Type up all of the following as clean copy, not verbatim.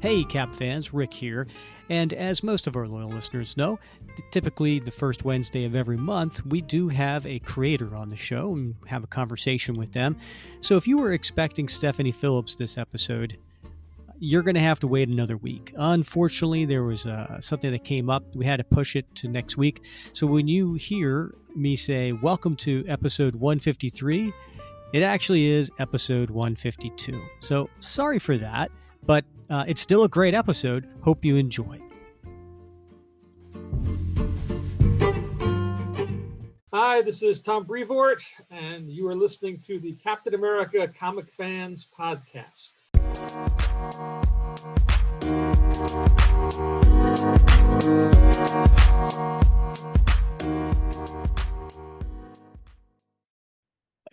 Hey Cap fans, Rick here, and as most of our loyal listeners know, typically the first Wednesday of every month, we do have a creator on the show and have a conversation with them. So if you were expecting Stephanie Phillips this episode, you're going to have to wait another week. Unfortunately, there was something that came up. We had to push it to next week. So when you hear me say, welcome to episode 153, it actually is episode 152. So sorry for that, but it's still a great episode. Hope you enjoy. Hi, this is Tom Brevoort, and you are listening to the Captain America Comic Fans Podcast.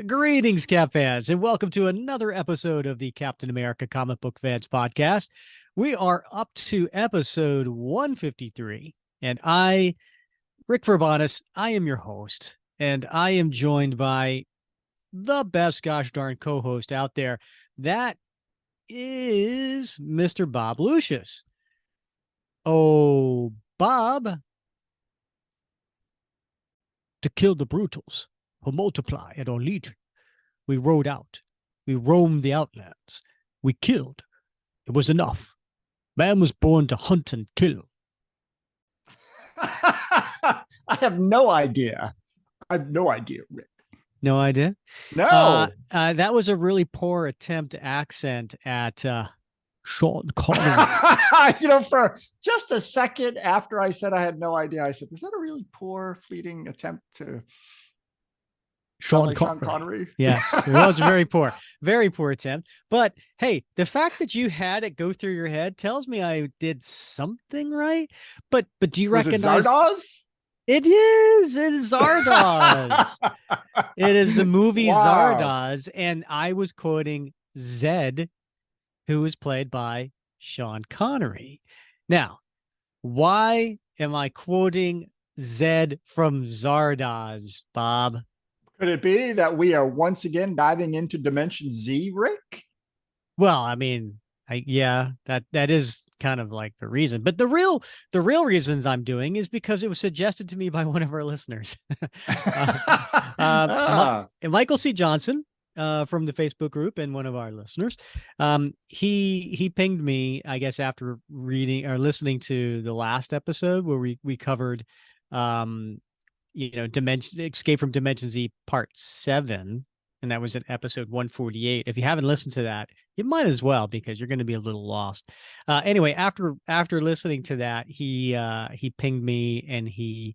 Greetings, Cap fans, and welcome to another episode of the Captain America Comic Book Fans Podcast. We are up to episode 153, and I, Rick Verbonis, I am your host, and I am joined by the best gosh darn co-host out there. That is Mr. Bob Lucius. Oh, Bob. To kill the brutals who multiply at our legion. We rode out. We roamed the outlands. We killed. It was enough. Man was born to hunt and kill. I have no idea. Rick. No idea? No. That was a really poor attempt accent at Sean Connery. For just a second after I said I had no idea, I said, is that a really poor, fleeting attempt to Sean Connery? Yes, it was very poor attempt. But hey, the fact that you had it go through your head tells me I did something right. But do you recognize Zardoz? It is Zardoz. It is the movie Zardoz, and I was quoting Zed, who was played by Sean Connery. Now, why am I quoting Zed from Zardoz, Bob? Could it be that we are once again diving into Dimension Z, Rick? Well, I mean, that is kind of like the reason. But the real reasons I'm doing is because it was suggested to me by one of our listeners. Michael C. Johnson from the Facebook group and one of our listeners. He pinged me, I guess, after reading or listening to the last episode where we covered Escape from Dimension Z Part 7, and that was in episode 148. If you haven't listened to that, you might as well, because you're going to be a little lost. Anyway, after listening to that, he pinged me and he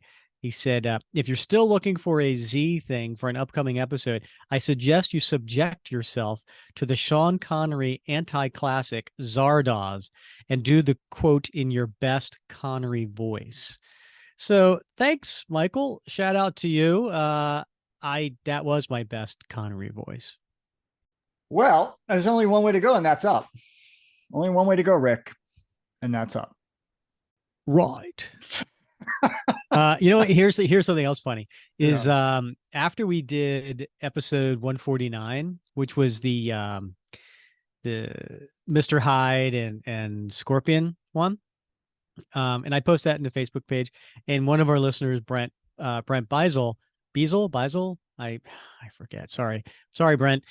said, if you're still looking for a Z thing for an upcoming episode, I suggest you subject yourself to the Sean Connery anti-classic Zardoz and do the quote in your best Connery voice. So thanks, Michael. Shout out to you. That was my best Connery voice. Well, there's only one way to go, and that's up. Only one way to go, Rick, and that's up. Right. You know what? Here's something else funny is after we did episode 149, which was the Mr. Hyde and Scorpion one. And I posted that in the Facebook page, and one of our listeners, Brent Beisel, I forget. Sorry, Brent.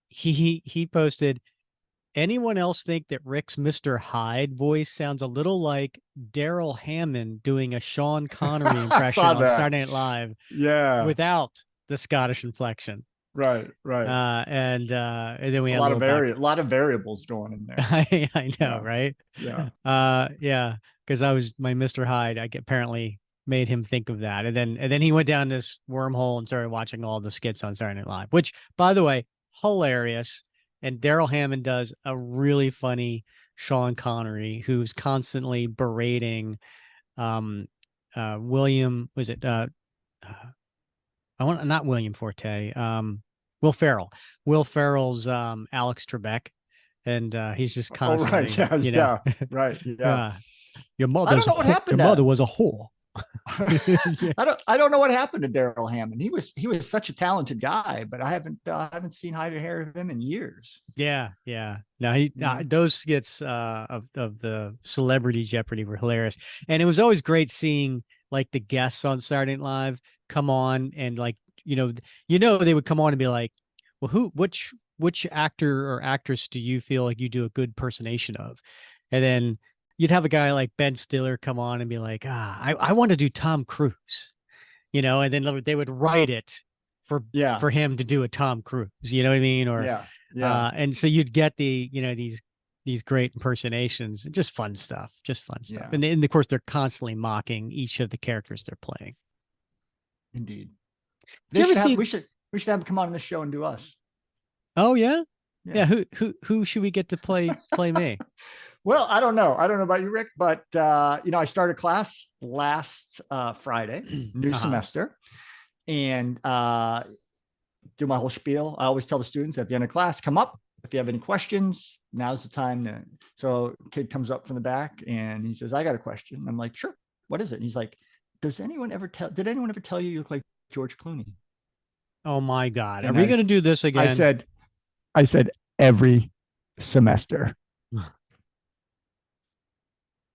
He posted, anyone else think that Rick's Mr. Hyde voice sounds a little like Daryl Hammond doing a Sean Connery impression on Saturday Night Live? Yeah. Without the Scottish inflection. Right. And then we had a lot of variables going in there. I know, yeah. Right? Yeah. Because my Mr. Hyde, apparently made him think of that, and then he went down this wormhole and started watching all the skits on Saturday Night Live, which, by the way, hilarious. And Daryl Hammond does a really funny Sean Connery, who's constantly berating William. Was it? Not William Forte. Will Ferrell. Will Ferrell's Alex Trebek, and he's just constantly. Right. Yeah. Your mother was a whore. Yeah. I don't know what happened to Daryl Hammond. He was such a talented guy, but I haven't seen hide or hair of him in years. Yeah, yeah. No, he Yeah. those skits of the Celebrity Jeopardy were hilarious, and it was always great seeing like the guests on Saturday Night Live come on and like they would come on and be like, well, which actor or actress do you feel like you do a good impersonation of, and then you'd have a guy like Ben Stiller come on and be like, I want to do Tom Cruise, and then they would write it Yeah. for him to do a Tom Cruise, you know what I mean? Or Yeah. Yeah. and so you'd get these great impersonations, just fun stuff. Yeah. And of course they're constantly mocking each of the characters they're playing. Indeed. Did you ever see? We should have him come on this show and do us. Oh yeah? Yeah. Yeah. Who should we get to play me? Well, I don't know. I don't know about you, Rick, but I started class last Friday, new semester, and do my whole spiel. I always tell the students at the end of class, come up. If you have any questions, now's the time. So kid comes up from the back and he says, I got a question. I'm like, sure. What is it? And he's like, did anyone ever tell you look like George Clooney? Oh my God. And Are we going to do this again? I said every semester.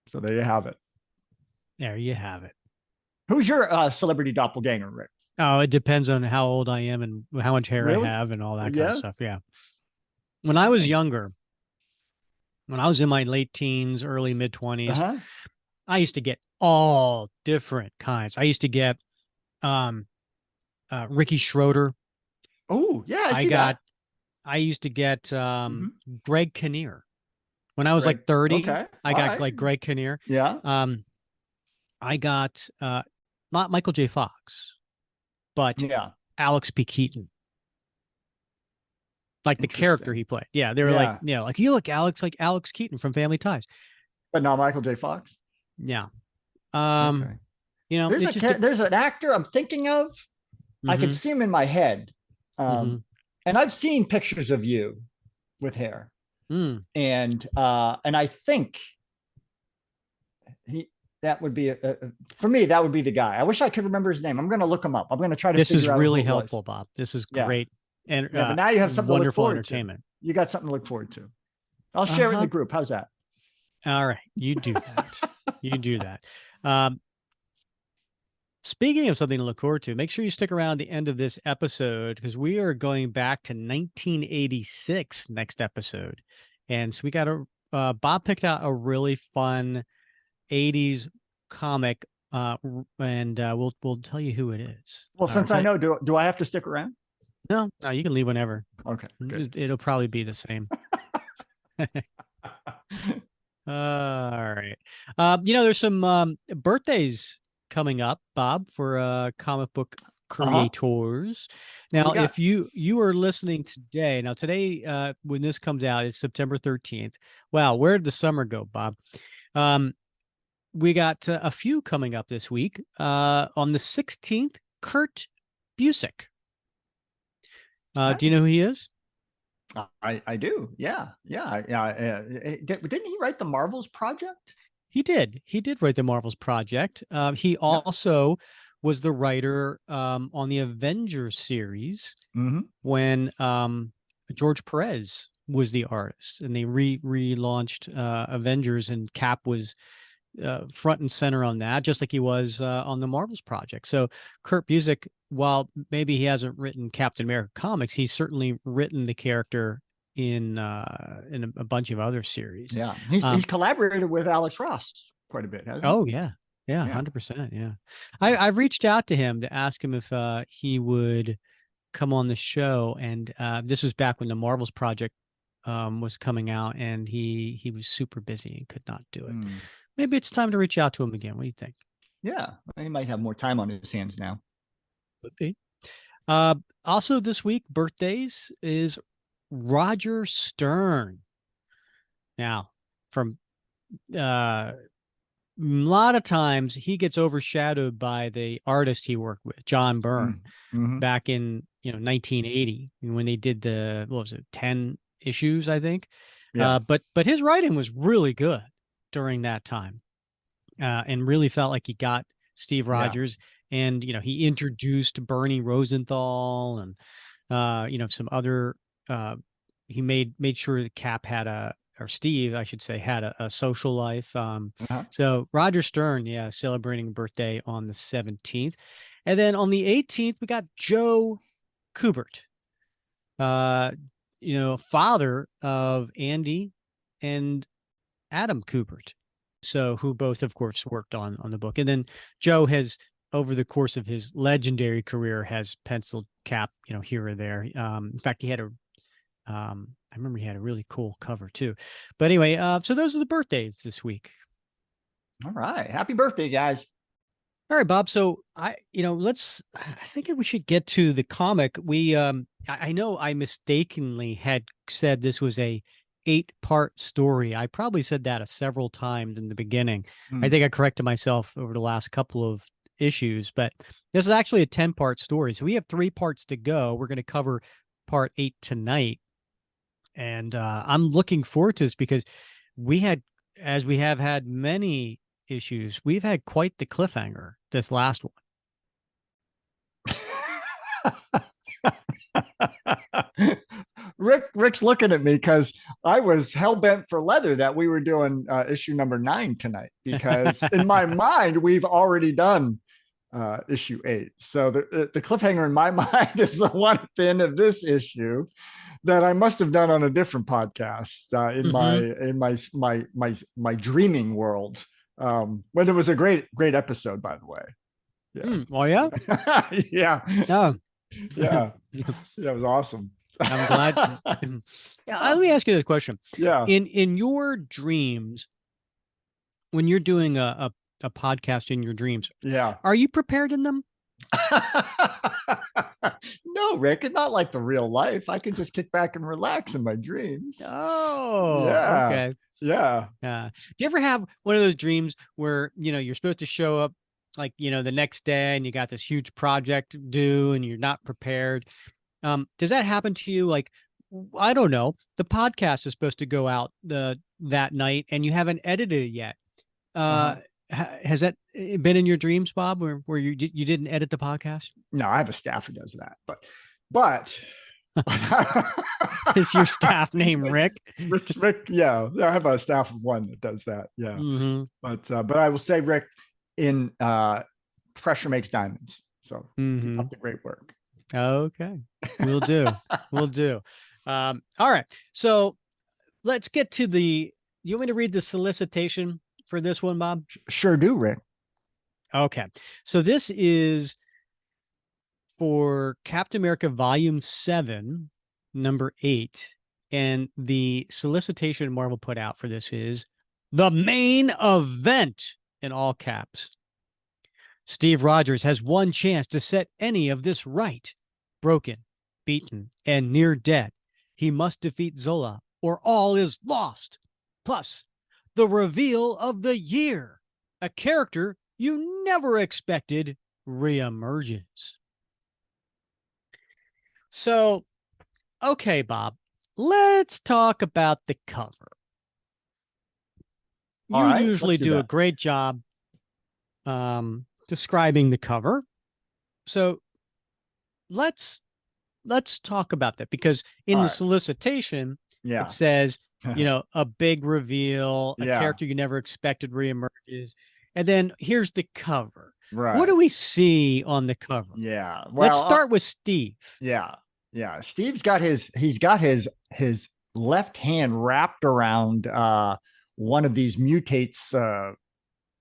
So there you have it. There you have it. Who's your celebrity doppelganger, Rick? Oh, it depends on how old I am and how much hair Really? I have and all that kind Yeah. of stuff. Yeah. When I was younger, when I was in my late teens, early mid 20s, I used to get all different kinds. I used to get Ricky Schroeder. Oh, yeah, I used to get Greg Kinnear. When I was like 30, okay. I got like Greg Kinnear. Yeah. I got not Michael J. Fox, but Yeah. Alex P. Keaton. Like the character he played. Yeah. They were like, like you look like Alex Keaton from Family Ties. But not Michael J. Fox. Yeah. Okay. There's an actor I'm thinking of. I could see him in my head. And I've seen pictures of you with hair. And I think that would be for me, that would be the guy. I wish I could remember his name. I'm going to look him up. I'm going to try to This figure is out really helpful, Bob. This is great. And but now you have something wonderful to look forward entertainment. To. You got something to look forward to. I'll share it in the group. How's that? All right. You do that. You do that. Speaking of something to look forward to, make sure you stick around the end of this episode because we are going back to 1986 next episode. And so we got Bob picked out a really fun 80s comic and we'll tell you who it is. Well, since I know, do I have to stick around? No, you can leave whenever. Okay. Good. It'll probably be the same. All right. There's some birthdays coming up, Bob, for comic book creators. Now, if you are listening today, when this comes out, it's September 13th. Wow, where did the summer go, Bob? We got a few coming up this week. On the 16th, Kurt Busiek. Nice. Do you know who he is? I do. Yeah. Didn't he write the Marvels Project? He did write the Marvels Project. He also was the writer on the Avengers series when George Perez was the artist, and they relaunched Avengers, and Cap was front and center on that, just like he was on the Marvels Project. So Kurt Busiek, while maybe he hasn't written Captain America comics, he's certainly written the character in a bunch of other series. Yeah, he's collaborated with Alex Ross quite a bit, hasn't he? Oh yeah, 100%. Yeah, I've reached out to him to ask him if he would come on the show, and this was back when the Marvels Project was coming out, and he was super busy and could not do it. Maybe it's time to reach out to him again. What do you think? Yeah, he might have more time on his hands now. Could be. Also this week, birthdays is Roger Stern. Now, from a lot of times he gets overshadowed by the artist he worked with, John Byrne, back in 1980 when they did the 10 issues, I think. Yeah. But his writing was really good during that time, and really felt like he got Steve Rogers, and he introduced Bernie Rosenthal and some other. He made sure that Cap had or Steve, I should say, had a social life. So Roger Stern, celebrating birthday on the 17th, and then on the 18th we got Joe Kubert, father of Andy and Adam Kubert, so who both, of course, worked on the book. And then Joe has, over the course of his legendary career, has penciled Cap, here or there. In fact, he had I remember he had a really cool cover too. But anyway, so those are the birthdays this week. All right, happy birthday, guys. All right, Bob. So I think we should get to the comic. I know I mistakenly had said this was a 8-part story. I probably said that several times in the beginning. I think I corrected myself over the last couple of issues, but this is actually a 10-part story. So we have 3 parts to go. We're going to cover part 8 tonight. And I'm looking forward to this because as we have had many issues, we've had quite the cliffhanger this last one. Rick's looking at me because I was hell-bent for leather that we were doing issue number 9 tonight, because in my mind we've already done issue 8. So the cliffhanger in my mind is the one at the end of this issue that I must have done on a different podcast in my dreaming world. But it was a great episode, by the way. Yeah. Oh yeah. Yeah. Oh. Yeah. That was awesome. I'm glad. Yeah. Let me ask you this question. Yeah. In your dreams, when you're doing a podcast in your dreams, are you prepared in them? No, Rick, it's not like the real life. I can just kick back and relax in my dreams. Oh, yeah. Okay. Yeah. Do you ever have one of those dreams where, you're supposed to show up like, the next day and you got this huge project due and you're not prepared? Does that happen to you? Like, I don't know, the podcast is supposed to go out that night and you haven't edited it yet. Has that been in your dreams, Bob, where you didn't edit the podcast? No, I have a staff who does that, but is your staff named Rick? Rick, yeah, I have a staff of 1 that does that. Yeah. But I will say, Rick, in pressure makes diamonds. So keep up the great work. Okay, we'll do. We'll do. All right. So let's get to you want me to read the solicitation for this one, Bob? Sure do, Rick. Okay. So this is for Captain America Volume 7, number 8. And the solicitation Marvel put out for this is the main event, in all caps. Steve Rogers has one chance to set any of this right. Broken, beaten, and near dead, he must defeat Zola or all is lost. Plus, the reveal of the year. A character you never expected reemerges. So, okay, Bob, let's talk about the cover. You usually do a great job describing the cover. So let's talk about that, because in the solicitation, it says, a big reveal, a character you never expected reemerges. And then here's the cover. Right. What do we see on the cover? Yeah. Well, let's start with Steve. Yeah. Yeah. Steve's got his left hand wrapped around one of these mutates,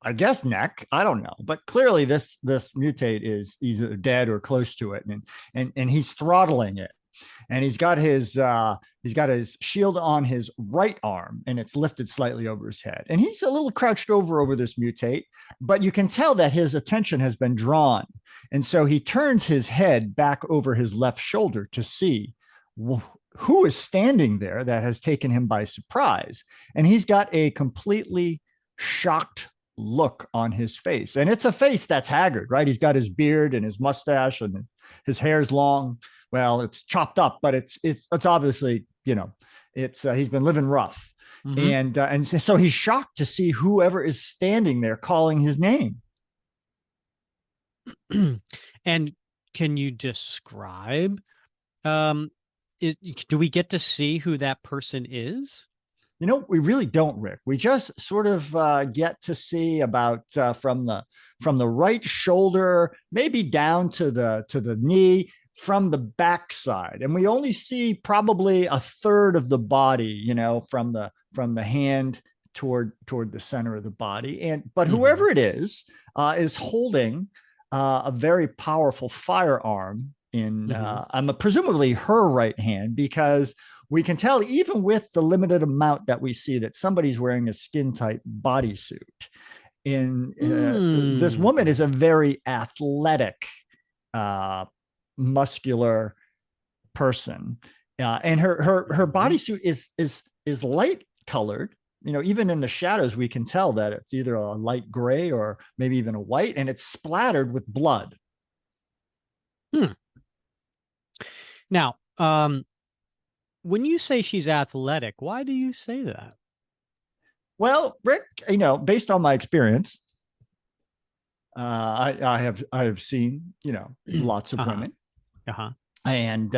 I guess neck. I don't know, but clearly this mutate is either dead or close to it, and he's throttling it. And he's got his shield on his right arm, and it's lifted slightly over his head. And he's a little crouched over this mutate, but you can tell that his attention has been drawn. And so he turns his head back over his left shoulder to see who is standing there that has taken him by surprise. And he's got a completely shocked look on his face. And it's a face that's haggard, right? He's got his beard and his mustache, and his hair's long. Well, it's chopped up, but it's obviously, he's been living rough. And so he's shocked to see whoever is standing there calling his name. And can you describe, do we get to see who that person is? We really don't, Rick. We just sort of get to see about from the right shoulder, maybe down to the knee, from the backside, and we only see probably a third of the body, from the hand toward the center of the body. But whoever it is holding a very powerful firearm in presumably her right hand, because we can tell even with the limited amount that we see that somebody's wearing a skin tight bodysuit. This woman is a very athletic, muscular person, and her bodysuit is light colored. Even in the shadows, we can tell that it's either a light gray or maybe even a white, and it's splattered with blood. Now, when you say she's athletic, why do you say that? Well, Rick, based on my experience, I have seen, lots of women, and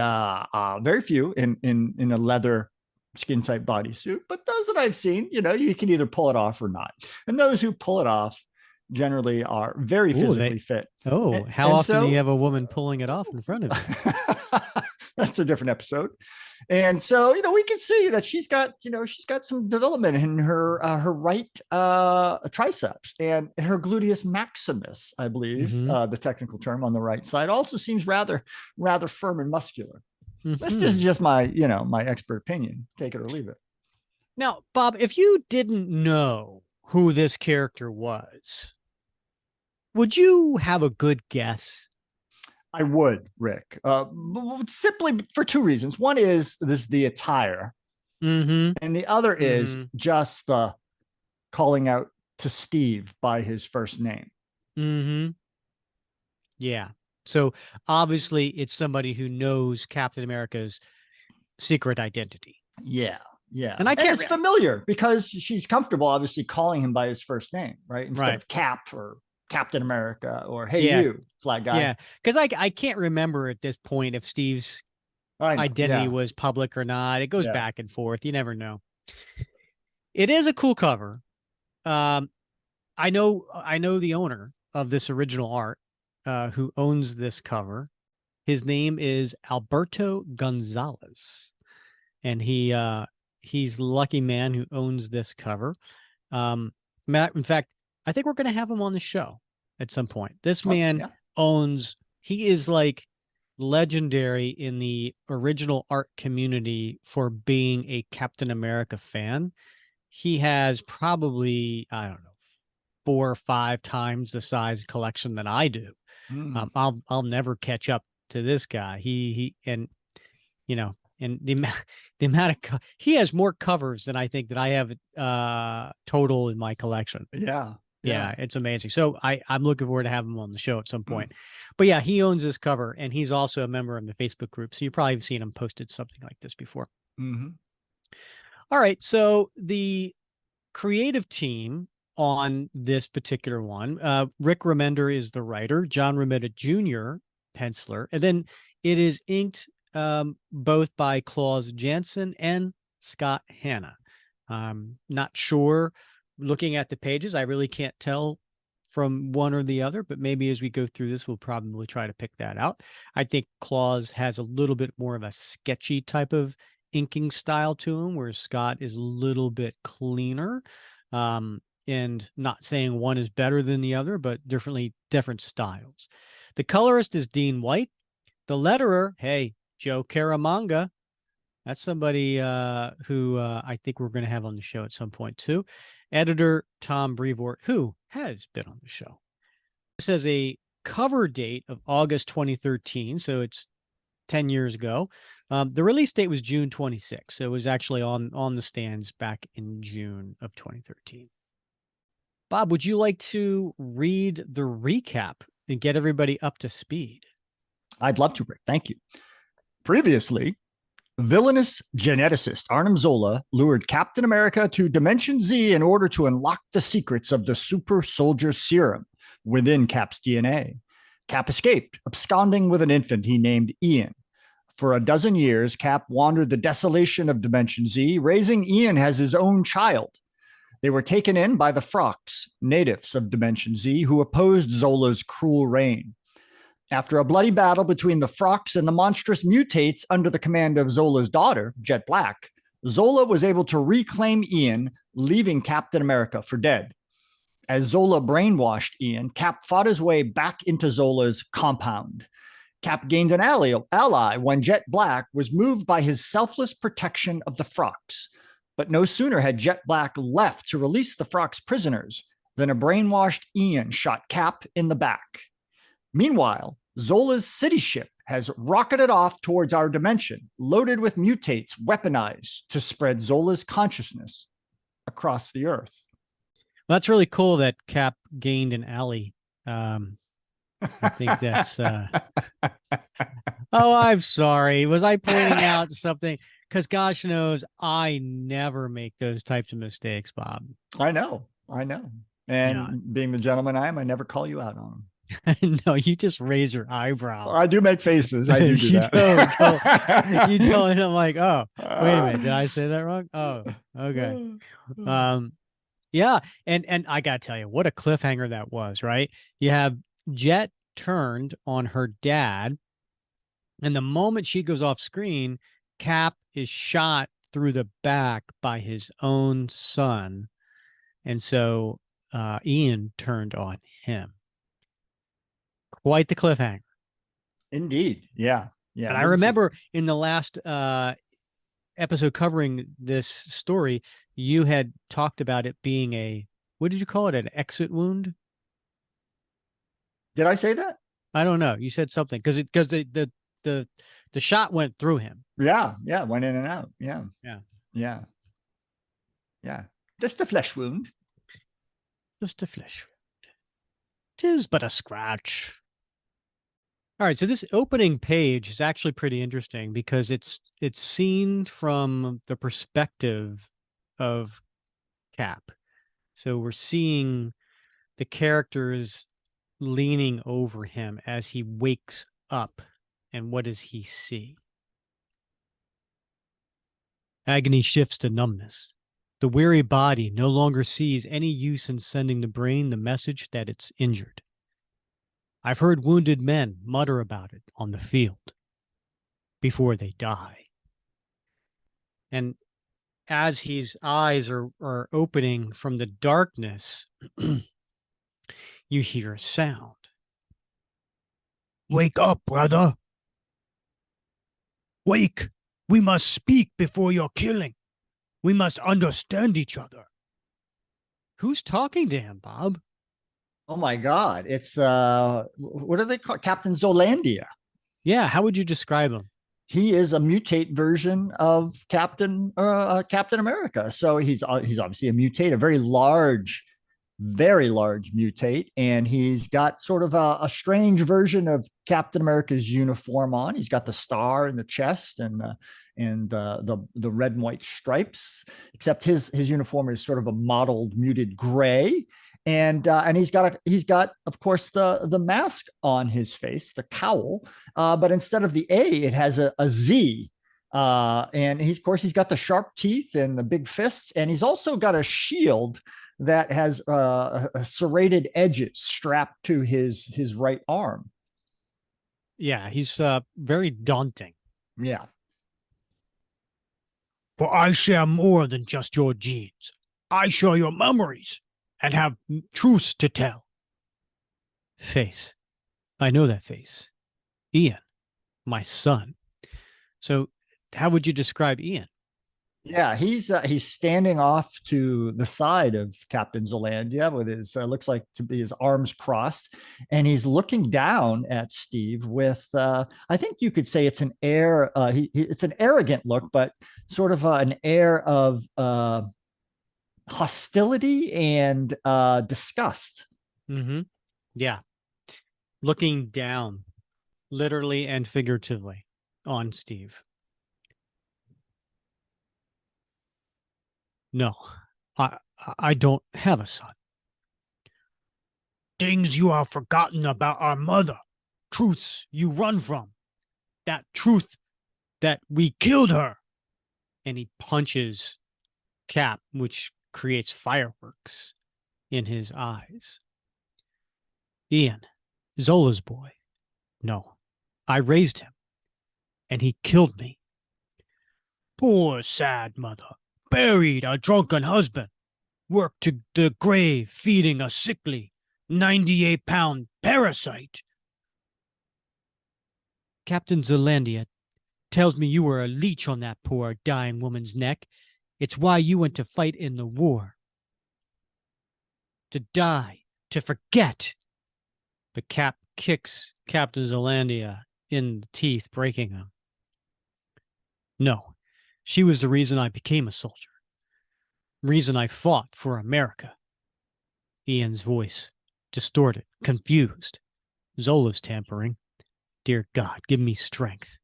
very few in a leather skin tight bodysuit. But those that I've seen, you can either pull it off or not. And those who pull it off generally are very physically fit. Oh, how often do you have a woman pulling it off in front of you? That's a different episode. And so, we can see that she's got some development in her right triceps, and her gluteus maximus, I believe, the technical term on the right side, also seems rather firm and muscular. This is just my my expert opinion. Take it or leave it. Now, Bob, if you didn't know who this character was, would you have a good guess? I would, Rick, simply for two reasons. One is the attire, and the other is just the calling out to Steve by his first name. Yeah. So obviously it's somebody who knows Captain America's secret identity. Yeah. And it's familiar because she's comfortable, obviously, calling him by his first name, right? Instead of Cap or Captain America or hey, you flag guy. Yeah. Because I can't remember at this point if Steve's identity was public or not. It goes back and forth. You never know. It is a cool cover. I know the owner of this original art, who owns this cover. His name is Alberto Gonzalez, and he's the lucky man who owns this cover. In fact, I think we're going to have him on the show at some point. This man he is like legendary in the original art community for being a Captain America fan. He has probably, I don't know, 4 or 5 times the size collection that I do. I'll never catch up to this guy. He and the amount of he has more covers than I think that I have total in my collection. Yeah, it's amazing. So I'm looking forward to having him on the show at some point. But yeah, he owns this cover, and he's also a member of the Facebook group. So you probably have seen him posted something like this before. All right. So the creative team on this particular one, Rick Remender is the writer, John Romita Jr. penciler, and then it is inked both by Klaus Janson and Scott Hanna. Not sure. Looking at the pages, I really can't tell from one or the other, but maybe as we go through this, we'll probably try to pick that out. I think Klaus has a little bit more of a sketchy type of inking style to him, whereas Scott is a little bit cleaner. And not saying one is better than the other, but different styles. The colorist is Dean White. The letterer, hey, Joe Caramanga. That's somebody who I think we're going to have on the show at some point too. Editor Tom Brevoort, who has been on the show. This has a cover date of August 2013, so it's 10 years ago. The release date was June 26, so it was actually on the stands back in June of 2013. Bob, would you like to read the recap and get everybody up to speed? I'd love to, Rick. Thank you. Previously, villainous geneticist Arnim Zola lured Captain America to Dimension Z in order to unlock the secrets of the super soldier serum within Cap's DNA. Cap escaped, absconding with an infant he named Ian. For a dozen years, Cap wandered the desolation of Dimension Z, raising Ian as his own child. They were taken in by the Frocks, natives of Dimension Z, who opposed Zola's cruel reign. After a bloody battle between the Frocks and the monstrous mutates under the command of Zola's daughter, Jet Black, Zola was able to reclaim Ian, leaving Captain America for dead. As Zola brainwashed Ian, Cap fought his way back into Zola's compound. Cap gained an ally when Jet Black was moved by his selfless protection of the Frocks. But no sooner had Jet Black left to release the Frocks prisoners than a brainwashed Ian shot Cap in the back. Meanwhile, Zola's city ship has rocketed off towards our dimension, loaded with mutates weaponized to spread Zola's consciousness across the Earth. Well, that's really cool that Cap gained an ally. I think that's oh, I'm sorry. Was I pointing out something? Because gosh knows I never make those types of mistakes, Bob. I know. And being the gentleman I am, I never call you out on them. No, you just raise your eyebrow. I do make faces. I do that. You don't. And I'm like, oh, wait a minute. Did I say that wrong? Oh, okay. Yeah. And I got to tell you, what a cliffhanger that was, right? You have Jet turned on her dad. And the moment she goes off screen, Cap is shot through the back by his own son. And so Ian turned on him. Quite the cliffhanger. Indeed. Yeah. Yeah. And I remember in the last episode covering this story, you had talked about it being a, what did you call it? An exit wound? Did I say that? I don't know. You said something because the shot went through him. Yeah. Yeah. Went in and out. Yeah. Yeah. Yeah. Yeah. Just a flesh wound. Just a flesh wound. 'Tis but a scratch. All right, so this opening page is actually pretty interesting because it's seen from the perspective of Cap. So we're seeing the characters leaning over him as he wakes up. And what does he see? Agony shifts to numbness. The weary body no longer sees any use in sending the brain the message that it's injured. I've heard wounded men mutter about it on the field before they die. And as his eyes are opening from the darkness, you hear a sound. Wake up, brother. Wake. We must speak before your killing. We must understand each other. Who's talking to him, Bob? Oh my God. It's what do they call Captain Zolandia? Yeah, how would you describe him? He is a mutate version of Captain America. So he's obviously a mutate, a very large mutate, and he's got sort of a strange version of Captain America's uniform on. He's got the star in the chest and the red and white stripes, except his uniform is sort of a mottled muted gray. And he's got of course the mask on his face, the cowl, but instead of the A, it has a Z. And he's got the sharp teeth and the big fists, and he's also got a shield that has serrated edges strapped to his right arm. Yeah, he's very daunting. Yeah. For I share more than just your genes. I share your memories and have truths to tell. Face. I know that face. Ian, my son. So how would you describe Ian? Yeah, he's standing off to the side of Captain Zolandia with his looks like to be his arms crossed, and he's looking down at Steve with I think you could say it's an air it's an arrogant look, but sort of an air of hostility and disgust. Mm-hmm. Yeah. Looking down, literally and figuratively, on Steve. No, I don't have a son. Things you have forgotten about our mother truths you run from. That truth that we killed her. And he punches Cap, which creates fireworks in his eyes. Ian, Zola's boy. No, I raised him, and he killed me. Poor sad mother, buried a drunken husband, worked to the grave feeding a sickly 98-pound parasite. Captain Zelandia tells me you were a leech on that poor dying woman's neck. It's why you went to fight in the war. To die, to forget. But Cap kicks Captain Zelandia in the teeth, breaking him. No, she was the reason I became a soldier. Reason I fought for America. Ian's voice, distorted, confused. Zola's tampering. Dear God, give me strength.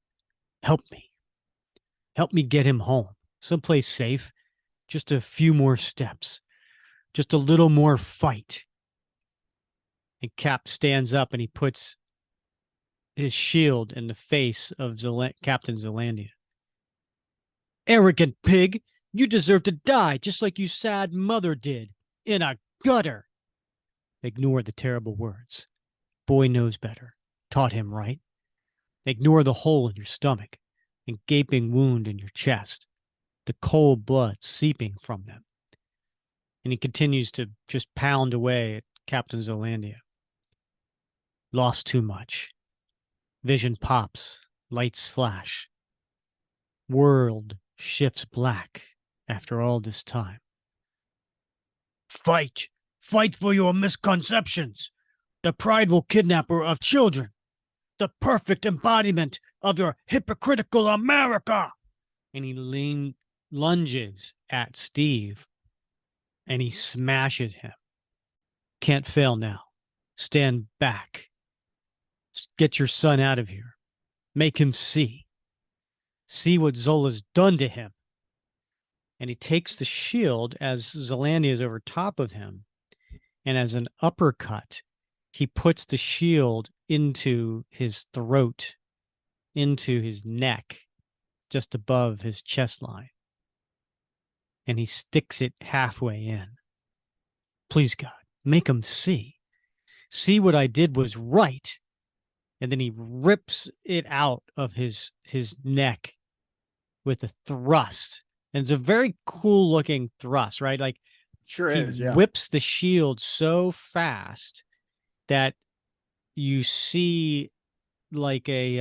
Help me. Help me get him home. Someplace safe. Just a few more steps. Just a little more fight. And Cap stands up and he puts his shield in the face of Captain Zelandia. Arrogant pig, you deserve to die just like your sad mother did, in a gutter. Ignore the terrible words. Boy knows better. Taught him right. Ignore the hole in your stomach and gaping wound in your chest, the cold blood seeping from them. And he continues to just pound away at Captain Zelandia. Lost too much. Vision pops, lights flash. World shifts black after all this time. Fight! Fight for your misconceptions! The prideful kidnapper of children! The perfect embodiment of your hypocritical America! And he lunges at Steve, and he smashes him. Can't fail now. Stand back. Get your son out of here. Make him see. See what Zola's done to him. And he takes the shield as Zelandia is over top of him. And as an uppercut, he puts the shield into his throat, into his neck, just above his chest line. And he sticks it halfway in. Please, God, make him see. See what I did was right. And then he rips it out of his neck with a thrust. And it's a very cool looking thrust, right? Like, Sure he is, yeah. whips the shield so fast that you see like a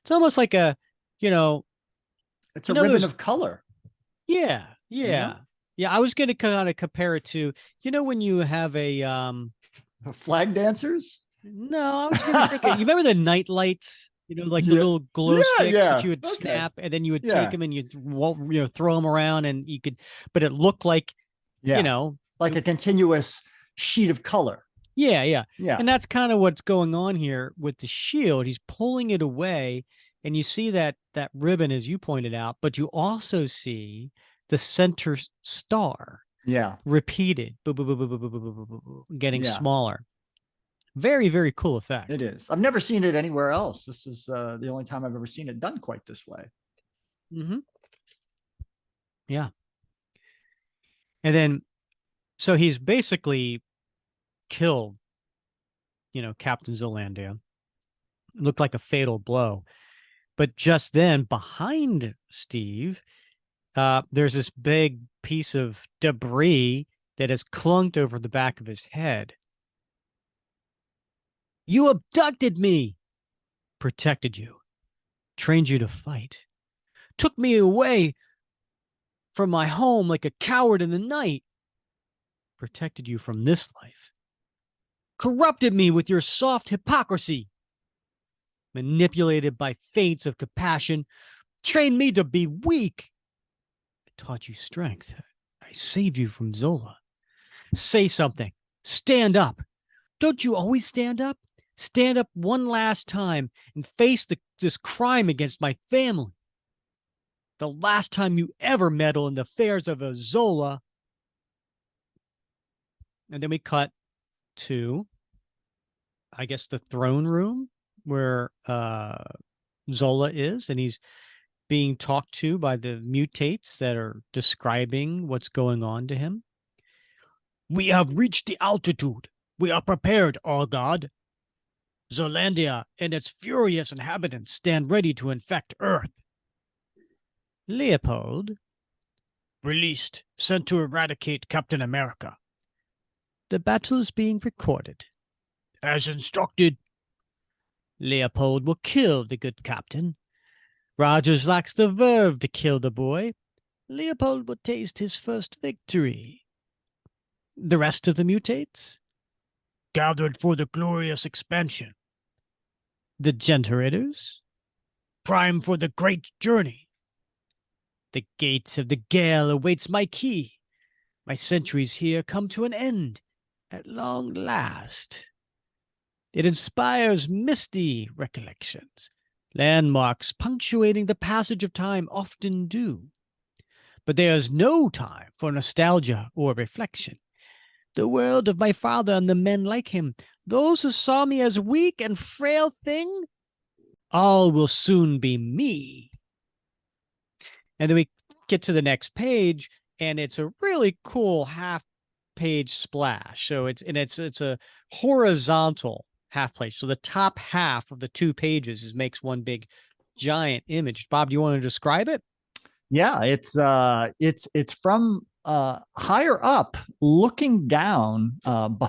it's almost like a, It's a ribbon of color. yeah. know? Yeah, I was going to kind of compare it to, when you have a Flag dancers? no, I was going to think you remember the night lights, like the Yeah. little glow Yeah, sticks yeah. that you would Okay. snap, and then you would Yeah. take them and you'd throw them around, and you could, but it looked like, Yeah. Like a continuous sheet of color. Yeah. Yeah. And that's kind of what's going on here with the shield. He's pulling it away, and you see that ribbon, as you pointed out, but you also see the center star Yeah. repeated, getting Yeah. smaller. Very, very cool effect. It is. I've never seen it anywhere else. This is the only time I've ever seen it done quite this way. Mm-hmm. Yeah. And then, so he's basically killed, Captain Zelandia. It looked like a fatal blow. But just then, behind Steve, there's this big piece of debris that has clunked over the back of his head. You abducted me, protected you, trained you to fight, took me away from my home like a coward in the night, protected you from this life, corrupted me with your soft hypocrisy, manipulated by feints of compassion, trained me to be weak. I taught you strength. I saved you from Zola. Say something. Stand up. Don't you always stand up? Stand up one last time and face this crime against my family. The last time you ever meddle in the affairs of a Zola. And then we cut to, I guess, the throne room where Zola is, and he's being talked to by the mutates that are describing what's going on to him. We have reached the altitude. We are prepared, our God. Zolandia and its furious inhabitants stand ready to infect Earth. Leopold. Released, sent to eradicate Captain America. The battle is being recorded. As instructed. Leopold will kill the good captain. Rogers lacks the verve to kill the boy. Leopold will taste his first victory. The rest of the mutates? Gathered for the glorious expansion. The generators? Prime for the great journey. The gates of the gale awaits my key. My centuries here come to an end, at long last. It inspires misty recollections. Landmarks punctuating the passage of time often do. But there is no time for nostalgia or reflection. The world of my father and the men like him, those who saw me as weak and frail thing, all will soon be me. And then we get to the next page, and it's a really cool half-page splash. So it's a horizontal half page. So the top half of the 2 pages makes one big giant image. Bob, do you want to describe it? Yeah, it's from higher up, looking down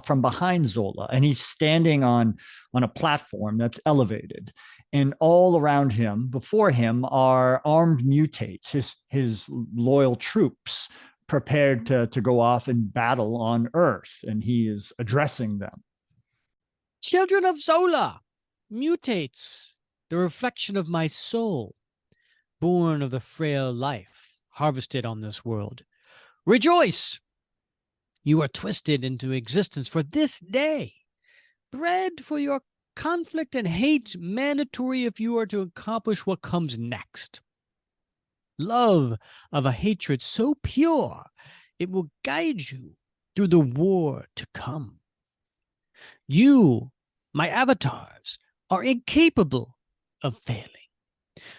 from behind Zola, and he's standing on a platform that's elevated, and all around him, before him, are armed mutates, his loyal troops, prepared to go off and battle on Earth, and he is addressing them. Children of Zola, mutates, the reflection of my soul, born of the frail life harvested on this world. Rejoice! You are twisted into existence for this day, bred for your conflict and hate, mandatory if you are to accomplish what comes next. Love of a hatred so pure, it will guide you through the war to come. You, my avatars, are incapable of failing,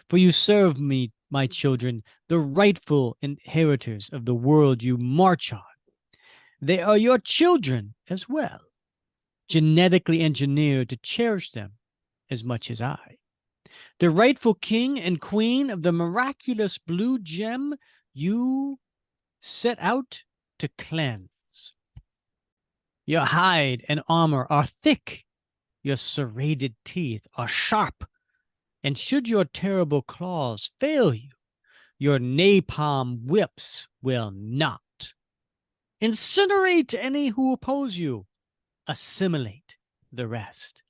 for you serve me, my children, the rightful inheritors of the world you march on. They are your children as well, genetically engineered to cherish them as much as I. The rightful king and queen of the miraculous blue gem you set out to cleanse. Your hide and armor are thick, your serrated teeth are sharp, and should your terrible claws fail you, your napalm whips will not. Incinerate any who oppose you. Assimilate the rest.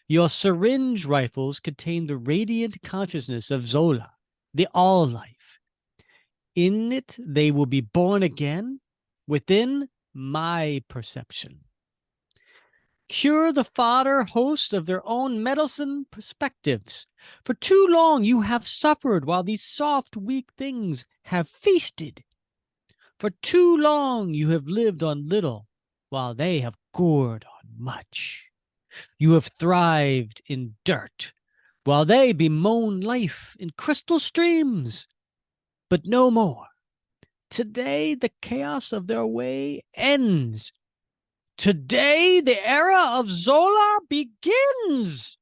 Your syringe rifles contain the radiant consciousness of Zola, the all-life. In it, they will be born again within my perception. Cure the fodder hosts of their own medicine perspectives. For too long you have suffered while these soft, weak things have feasted. For too long you have lived on little while they have gored on much. You have thrived in dirt while they bemoan life in crystal streams. But no more. Today the chaos of their way ends. Today the era of Zola begins.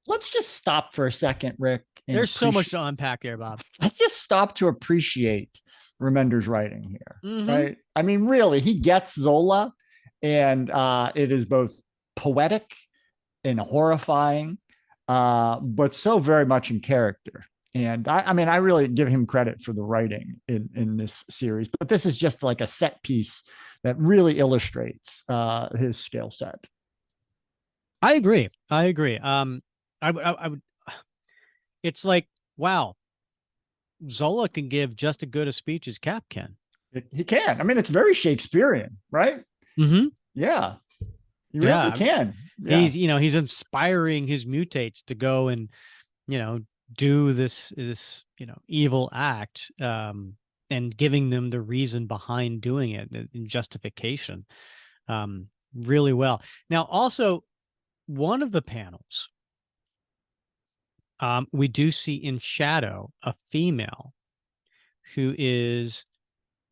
Let's just stop for a second, Rick. There's so much to unpack there, Bob. Let's just stop to appreciate Remender's writing here, Mhm. right? I mean, really, he gets Zola, and it is both poetic and horrifying, but so very much in character. And I mean, I really give him credit for the writing in this series, but this is just like a set piece that really illustrates his skill set. I agree. I would. It's like, wow, Zola can give just as good a speech as Cap can. He can. I mean, it's very Shakespearean, right? Mm-hmm. Yeah, he really can. Yeah. He's inspiring his mutates to go and, do this evil act, and giving them the reason behind doing it in justification, really well. Now, also, one of the panels, we do see in shadow a female who is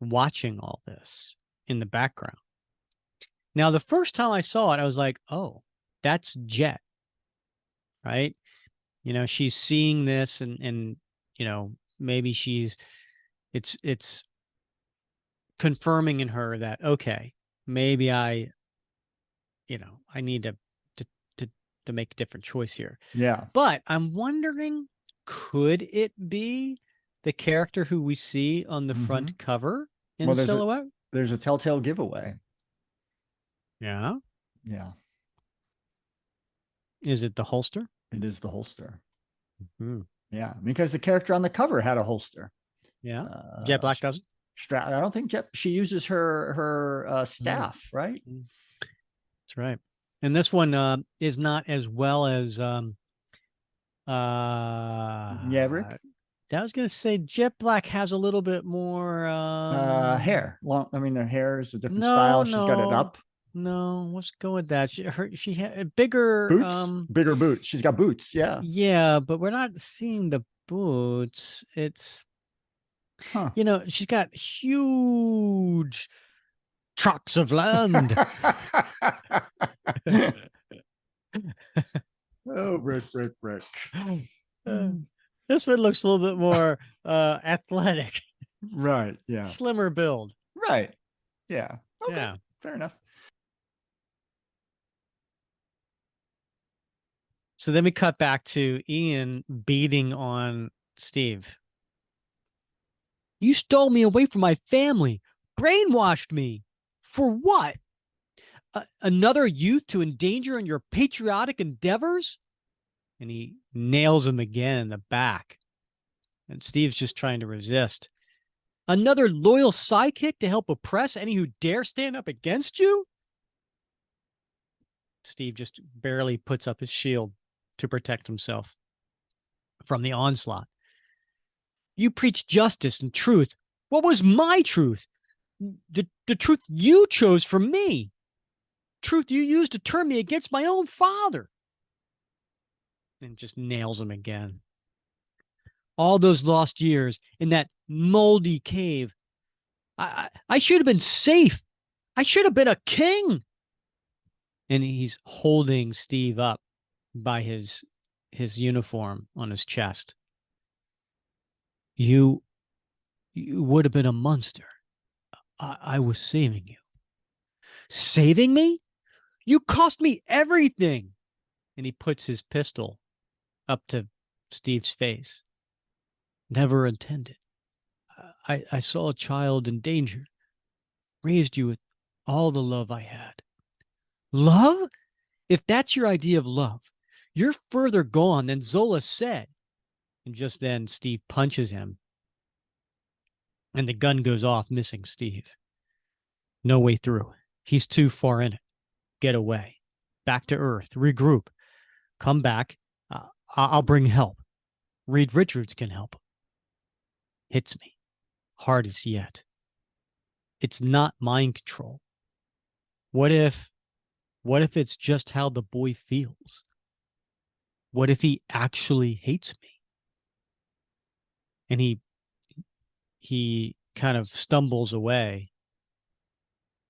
watching all this in the background. Now, the first time I saw it, I was like, oh, that's Jet, right? She's seeing this and maybe it's confirming in her that, okay, maybe I need to make a different choice here. Yeah. But I'm wondering, could it be the character who we see on the front cover in silhouette? There's a telltale giveaway. Yeah. Yeah. Is it the holster? It is the holster. Mm-hmm. Yeah. Because the character on the cover had a holster. Yeah. Jet Black doesn't? I don't think she uses her staff, right? That's right. And this one is not as well as Rick. I was gonna say Jet Black has a little bit more hair. Long. I mean, their hair is a different no, style. She's got it up. No, let's go with that. She had bigger boots. Bigger boots. She's got boots. Yeah. Yeah, but we're not seeing the boots. It's she's got huge tracts of land. Oh, Rick. This one looks a little bit more athletic. Right. Yeah. Slimmer build. Right. Yeah. Okay. Yeah. Fair enough. So then we cut back to Ian beating on Steve. You stole me away from my family, brainwashed me. For what? Another youth to endanger in your patriotic endeavors? And he nails him again in the back. And Steve's just trying to resist. Another loyal sidekick to help oppress any who dare stand up against you? Steve just barely puts up his shield to protect himself from the onslaught. You preach justice and truth. What was my truth? The truth you chose for me. Truth you used to turn me against my own father. And just nails him again. All those lost years in that moldy cave. I should have been safe. I should have been a king. And he's holding Steve up by his uniform on his chest. You would have been a monster. I was saving you. Saving me? You cost me everything. And he puts his pistol up to Steve's face. Never intended. I saw a child in danger. Raised you with all the love I had. Love? If that's your idea of love, you're further gone than Zola said. And just then, Steve punches him. And the gun goes off, missing Steve. No way through. He's too far in it. Get away. Back to Earth. Regroup. Come back. I'll bring help. Reed Richards can help. Hits me. Hardest yet. It's not mind control. What if it's just how the boy feels? What if he actually hates me? And he kind of stumbles away,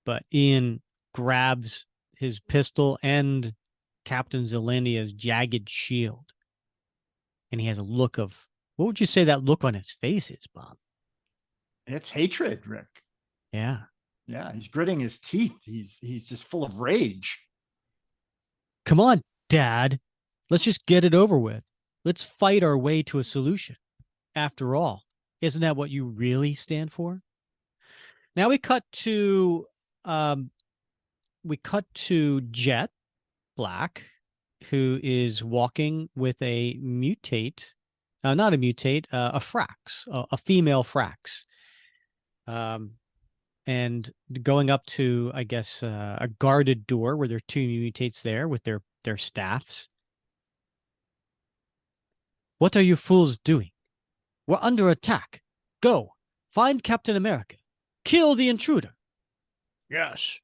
but Ian grabs his pistol and Captain Zelendia's jagged shield. And he has a look of, what would you say that look on his face is, Bob? It's hatred, Rick. Yeah. Yeah, he's gritting his teeth. He's just full of rage. Come on, Dad. Let's just get it over with. Let's fight our way to a solution. After all, isn't that what you really stand for? Now we cut to Jet Black, who is walking with a mutate, not a mutate, a Frax, a female Frax. And going up to, I guess, a guarded door where there are two mutates there with their staffs. What are you fools doing? We're under attack. Go, find Captain America. Kill the intruder. Yes,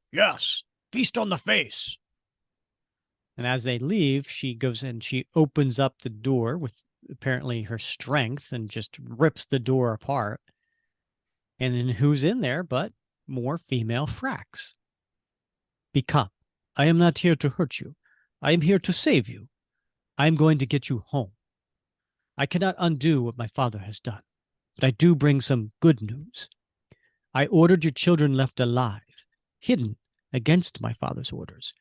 feast on the face. And as they leave, she goes and she opens up the door with apparently her strength and just rips the door apart. And then who's in there but more female fracks? Become. I am not here to hurt you. I am here to save you. I am going to get you home. I cannot undo what my father has done, but I do bring some good news. I ordered your children left alive, hidden against my father's orders.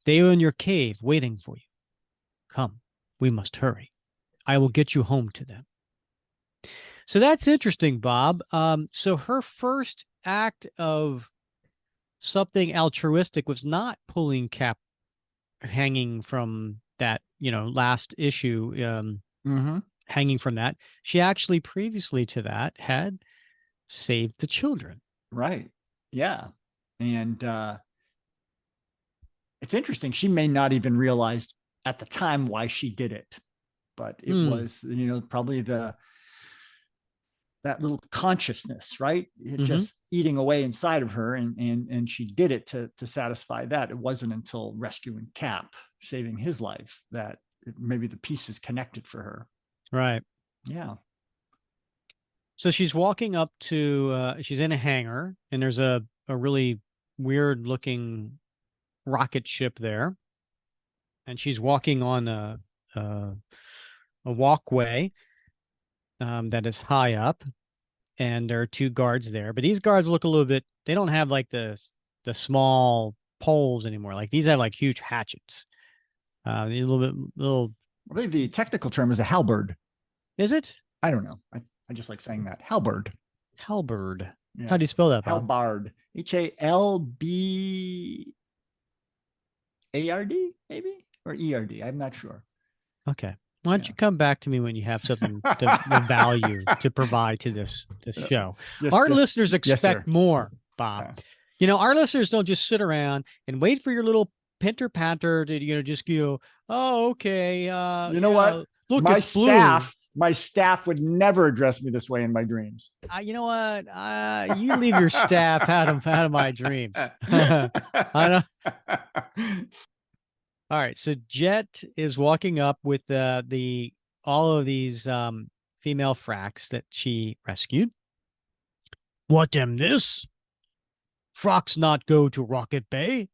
They are in your cave waiting for you. Come, we must hurry. I will get you home to them. So that's interesting, Bob. So her first act of something altruistic was not pulling Cap hanging from that, last issue, hanging from that. She actually previously to that had saved the children. Right. Yeah. And it's interesting. She may not even realized at the time why she did it, but it was, probably that little consciousness, right? It just eating away inside of her. And she did it to satisfy that. It wasn't until rescuing Cap, saving his life, that maybe the pieces connected for her. Right. Yeah. So she's walking up to, she's in a hangar, and there's a really weird looking rocket ship there. And she's walking on a walkway that is high up, and there are two guards there. But these guards look a little bit, they don't have like the small poles anymore. Like these have like huge hatchets. A little. I believe the technical term is a halberd. Is it? I don't know. I just like saying that. Halberd. Halberd. Yeah. How do you spell that, Bob? Halbard. HALBARD, maybe? Or ERD. I'm not sure. Okay. Why don't you come back to me when you have something of value to provide to this show? Our listeners expect more, Bob. Our listeners don't just sit around and wait for your little pinter panter to just go, oh, okay. You know what? Look, my staff would never address me this way in my dreams. You know what? You leave your staff out of my dreams. I don't. All right. So Jet is walking up with all of these female fracks that she rescued. What am this? Frocks not go to Rocket Bay?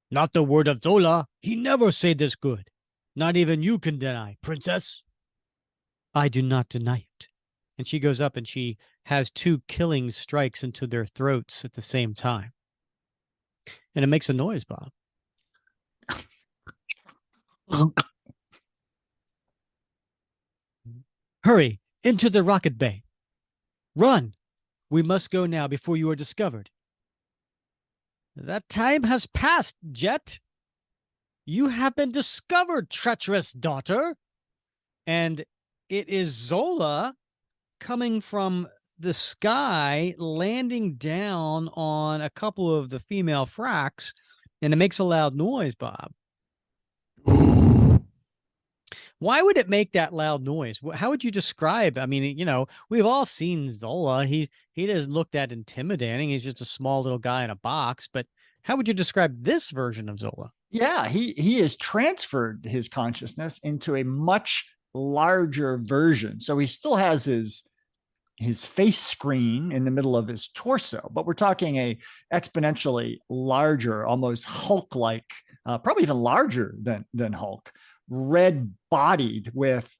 Not the word of Zola. He never say this good. Not even you can deny, princess. I do not deny it. And she goes up and she has two killing strikes into their throats at the same time. And it makes a noise, Bob. Hurry, into the rocket bay. Run. We must go now before you are discovered. That time has passed, Jet. You have been discovered, treacherous daughter. And it is Zola coming from the sky, landing down on a couple of the female fracks, and it makes a loud noise, Bob. Why would it make that loud noise? How would you describe? I mean, we've all seen Zola. He doesn't look that intimidating. He's just a small little guy in a box. But how would you describe this version of Zola? Yeah, he has transferred his consciousness into a much larger version. So he still has his face screen in the middle of his torso, but we're talking a exponentially larger, almost Hulk-like, probably even larger than Hulk, red-bodied with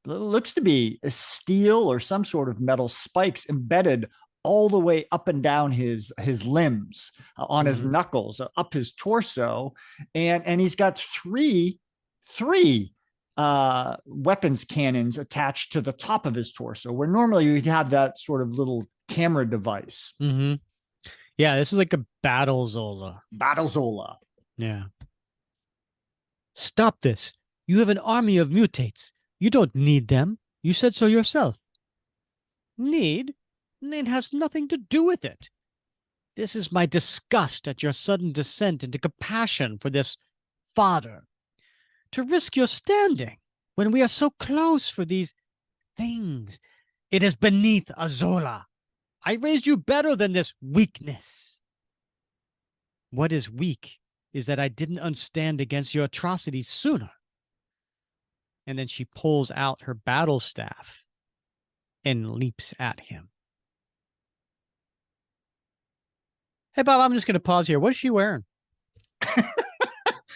looks to be a steel or some sort of metal spikes embedded all the way up and down his limbs, on his knuckles, up his torso, and he's got three weapons cannons attached to the top of his torso, where normally you'd have that sort of little camera device. Mm-hmm. Yeah, this is like a Battle Zola. Battle Zola. Yeah. Stop this. You have an army of mutates. You don't need them. You said so yourself. Need? It has nothing to do with it. This is my disgust at your sudden descent into compassion for this father. To risk your standing when we are so close for these things. It is beneath a Zola. I raised you better than this weakness. What is weak is that I didn't unstand against your atrocities sooner. And then she pulls out her battle staff and leaps at him. Hey, Bob, I'm just going to pause here. What is she wearing?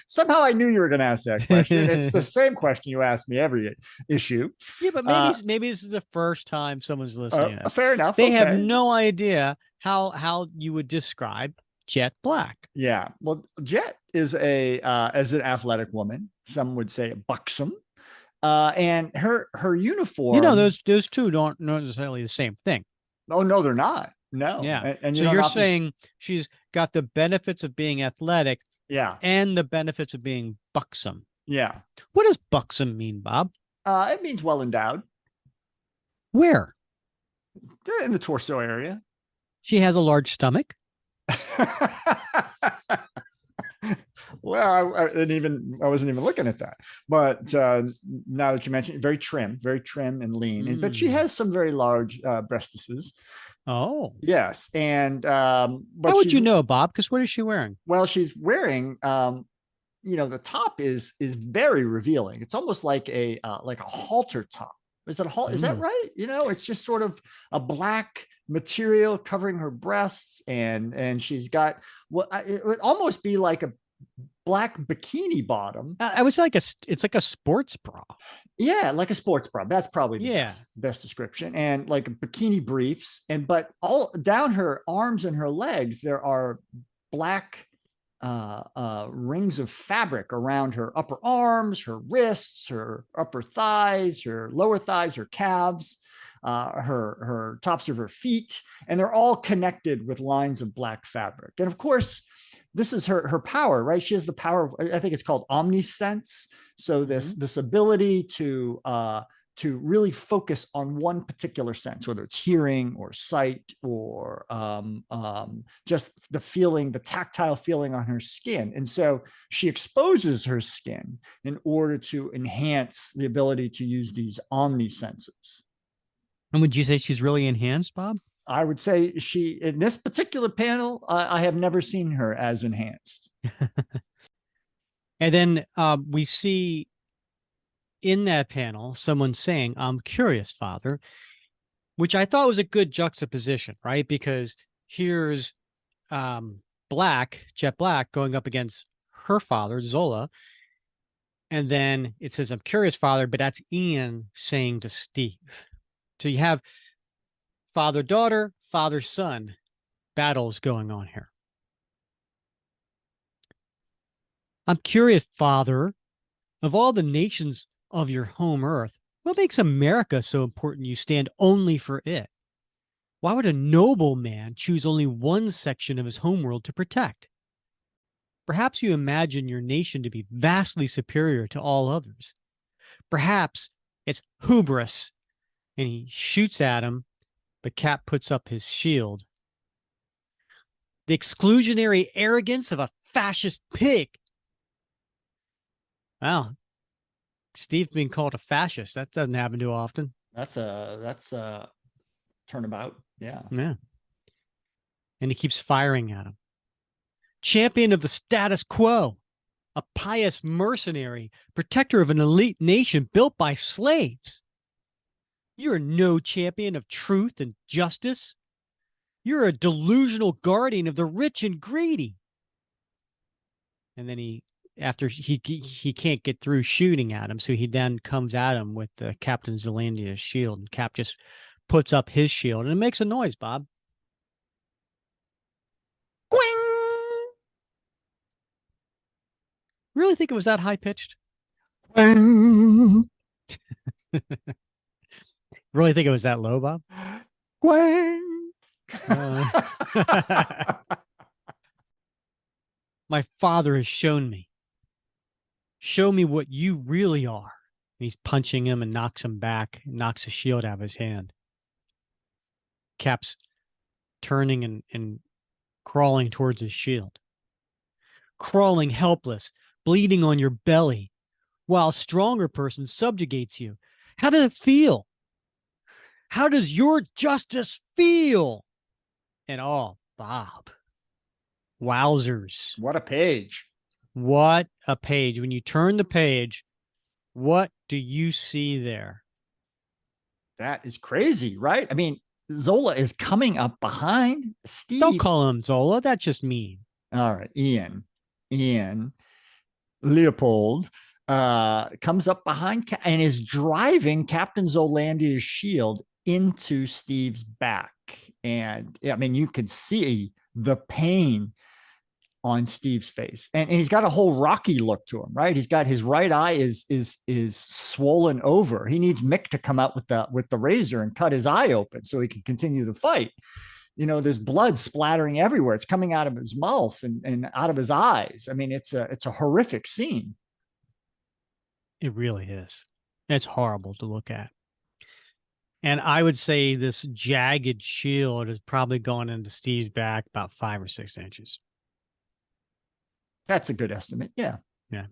Somehow I knew you were going to ask that question. It's the same question you ask me every issue. Yeah, but maybe this is the first time someone's listening to this. Fair enough. They have no idea how you would describe Jet Black. Yeah. Well, Jet is as an athletic woman. Some would say buxom. And her uniform. You know, those two don't necessarily the same thing. Oh, no, they're not. No. Yeah. And so you're saying she's got the benefits of being athletic. Yeah. And the benefits of being buxom. Yeah. What does buxom mean, Bob? It means well endowed. Where? In the torso area. She has a large stomach. Well, I wasn't even looking at that. But now that you mention it, very trim and lean. But she has some very large breastises. Oh, yes. And but how would you know, Bob? Because what is she wearing? Well, she's wearing the top is very revealing. It's almost like a halter top. Is it is that right? It's just sort of a black material covering her breasts, and she's got it would almost be like a black bikini bottom. I would say it's like a sports bra. Yeah, like a sports bra. That's probably the best description. And like bikini briefs. But all down her arms and her legs, there are black rings of fabric around her upper arms, her wrists, her upper thighs, her lower thighs, her calves, her tops of her feet. And they're all connected with lines of black fabric. And of course, this is her power, right? She has the power of, I think it's called omnisense. So this ability to really focus on one particular sense, whether it's hearing or sight or just the tactile feeling on her skin. And so she exposes her skin in order to enhance the ability to use these omnisenses. And would you say she's really enhanced, Bob? I would say in this particular panel, I have never seen her as enhanced. And then we see in that panel, someone saying, "I'm curious, Father," which I thought was a good juxtaposition, right? Because here's Jet Black going up against her father, Zola. And then it says, "I'm curious, Father," but that's Ian saying to Steve. So you have father-daughter, father-son battles going on here. "I'm curious, Father, of all the nations of your home earth, what makes America so important you stand only for it? Why would a noble man choose only one section of his homeworld to protect? Perhaps you imagine your nation to be vastly superior to all others. Perhaps it's hubris." And he shoots at him, but Cap puts up his shield. "The exclusionary arrogance of a fascist pig." Wow. Steve being called a fascist, that doesn't happen too often. That's a turnabout. Yeah. Yeah. And he keeps firing at him. "Champion of the status quo, a pious mercenary, protector of an elite nation built by slaves. You're no champion of truth and justice. You're a delusional guardian of the rich and greedy." And then after he can't get through shooting at him, so he then comes at him with the Captain Zelandia's shield, and Cap just puts up his shield, and it makes a noise, Bob. Quing! Really think it was that high pitched? Really think it was that low, Bob? Quang! "My father has shown me. Show me what you really are." And he's punching him and knocks him back, knocks the shield out of his hand. Cap's turning and crawling towards his shield. "Crawling helpless, bleeding on your belly, while a stronger person subjugates you. How does it feel? How does your justice feel?" And Bob. Wowzers. What a page. What a page. When you turn the page, what do you see there? That is crazy, right? I mean, Zola is coming up behind Steve. Don't call him Zola. That's just mean. All right, Ian Leopold comes up behind and is driving Captain Zolandia's shield into Steve's back. And I mean, you could see the pain on Steve's face. And he's got a whole Rocky look to him, right? He's got his right eye is swollen over. He needs Mick to come out with the razor and cut his eye open so he can continue the fight. You know, there's blood splattering everywhere. It's coming out of his mouth and out of his eyes. I mean, it's a horrific scene. It really is. It's horrible to look at. And I would say this jagged shield has probably gone into Steve's back about 5 or 6 inches. That's a good estimate. Yeah. Yeah.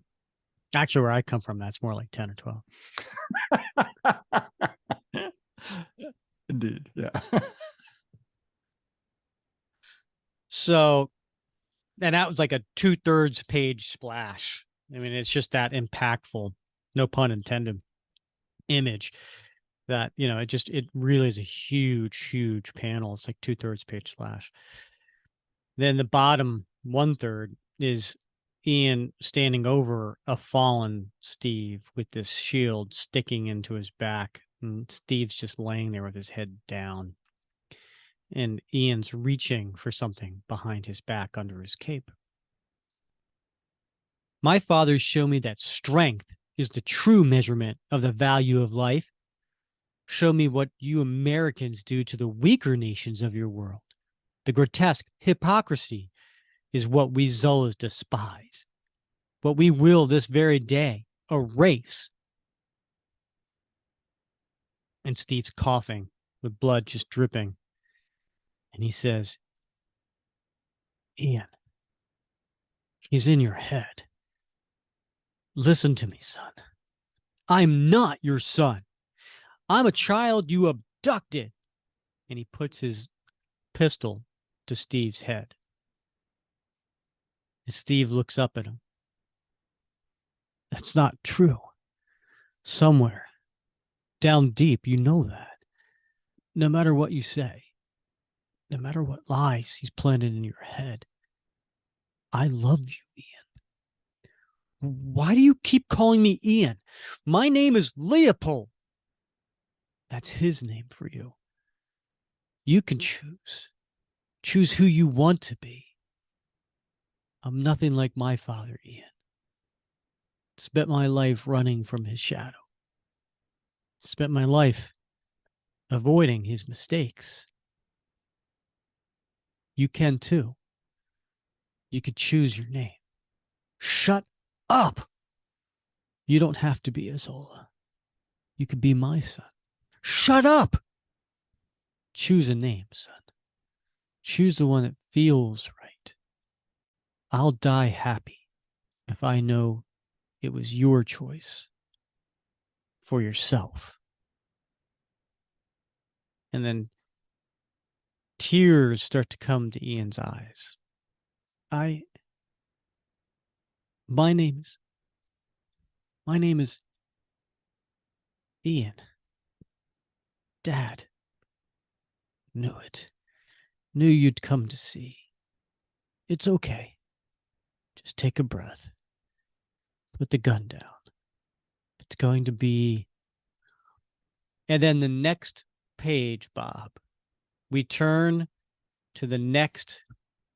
Actually, where I come from, that's more like 10 or 12. Indeed. Yeah. So, and that was like a 2/3 page splash. I mean, it's just that impactful, no pun intended, image that, you know, it really is a huge panel. It's like 2/3 page splash. Then the bottom 1/3 is Ian standing over a fallen Steve with this shield sticking into his back. And Steve's just laying there with his head down. And Ian's reaching for something behind his back under his cape. My fathers show me that strength is the true measurement of the value of life. Show me what you Americans do to the weaker nations of your world. The grotesque hypocrisy is what we Zolas despise, what we will this very day erase. And Steve's coughing with blood just dripping. And he says, Ian, he's in your head. Listen to me, son. I'm not your son. I'm a child you abducted. And he puts his pistol to Steve's head. And Steve looks up at him. That's not true. Somewhere down deep, you know that. No matter what you say, no matter what lies he's planted in your head, I love you, Ian. Why do you keep calling me Ian? My name is Leopold. That's his name for you. You can choose. Choose who you want to be. I'm nothing like my father, Ian. Spent my life running from his shadow. Spent my life avoiding his mistakes. You can too. You could choose your name. Shut up. You don't have to be a Zola. You could be my son. Shut up. Choose a name, son. Choose the one that feels right. I'll die happy if I know it was your choice for yourself. And then tears start to come to Ian's eyes. My name is Ian. Dad. Knew it. Knew you'd come to see. It's okay. Just take a breath. Put the gun down. It's going to be... And then the next page, Bob, we turn to the next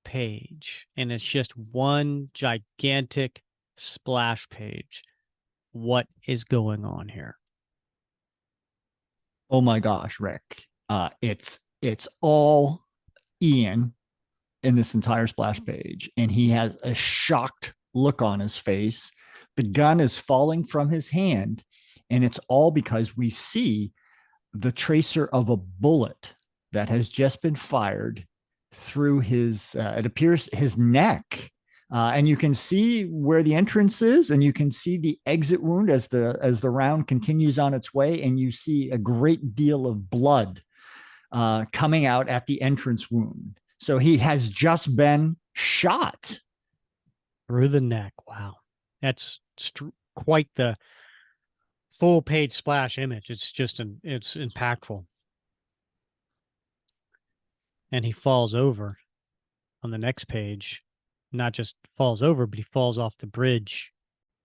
page, and it's just one gigantic splash page. What is going on here? Oh my gosh, Rick. It's all Ian in this entire splash page, and he has a shocked look on his face. The gun is falling from his hand, and it's all because we see the tracer of a bullet that has just been fired through his, it appears, his neck. And you can see where the entrance is, and you can see the exit wound as the round continues on its way, and you see a great deal of blood coming out at the entrance wound. So he has just been shot, through the neck. Wow. That's quite the full page splash image. It's just it's impactful. And he falls over on the next page. Not just falls over, but he falls off the bridge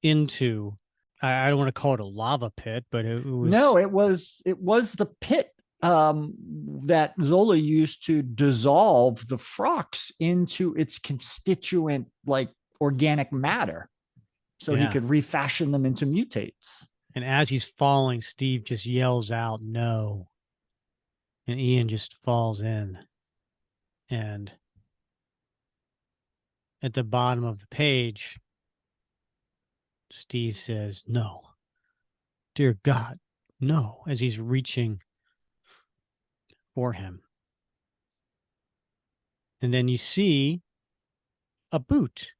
into, I don't want to call it a lava pit, but it was. No, it was the pit that Zola used to dissolve the frocks into its constituent, like organic matter, so he could refashion them into mutates. And as he's falling, Steve just yells out, "No!" And Ian just falls in. And at the bottom of the page, Steve says, "No, dear God, no," as he's reaching for him. And then you see a boot,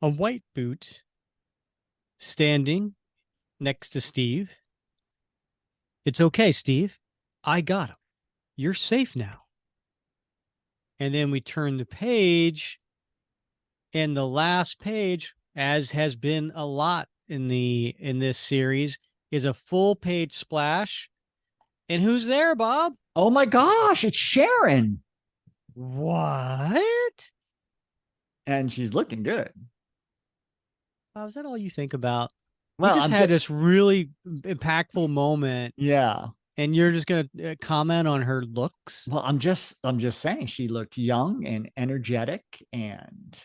a white boot, standing next to Steve. "It's okay, Steve. I got him. You're safe now." And then we turn the page, and the last page, as has been a lot in this series, is a full page splash. And who's there, Bob? Oh my gosh, it's Sharon. What? And she's looking good. Bob, is that all you think about? Well, you just had this really impactful moment. Yeah. And you're just going to comment on her looks? Well, I'm just saying she looked young and energetic, and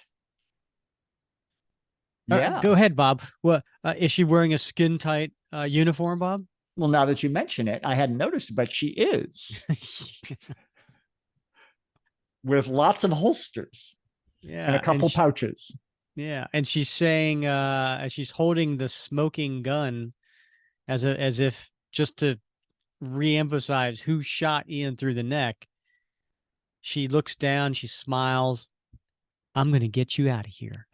yeah. Go ahead, Bob. What is she wearing a skin tight uniform, Bob? Well, now that you mention it, I hadn't noticed, but she is. With lots of holsters. Yeah. And a couple pouches. Yeah. And she's saying, as she's holding the smoking gun as if just to reemphasize who shot Ian through the neck, she looks down, she smiles. "I'm going to get you out of here."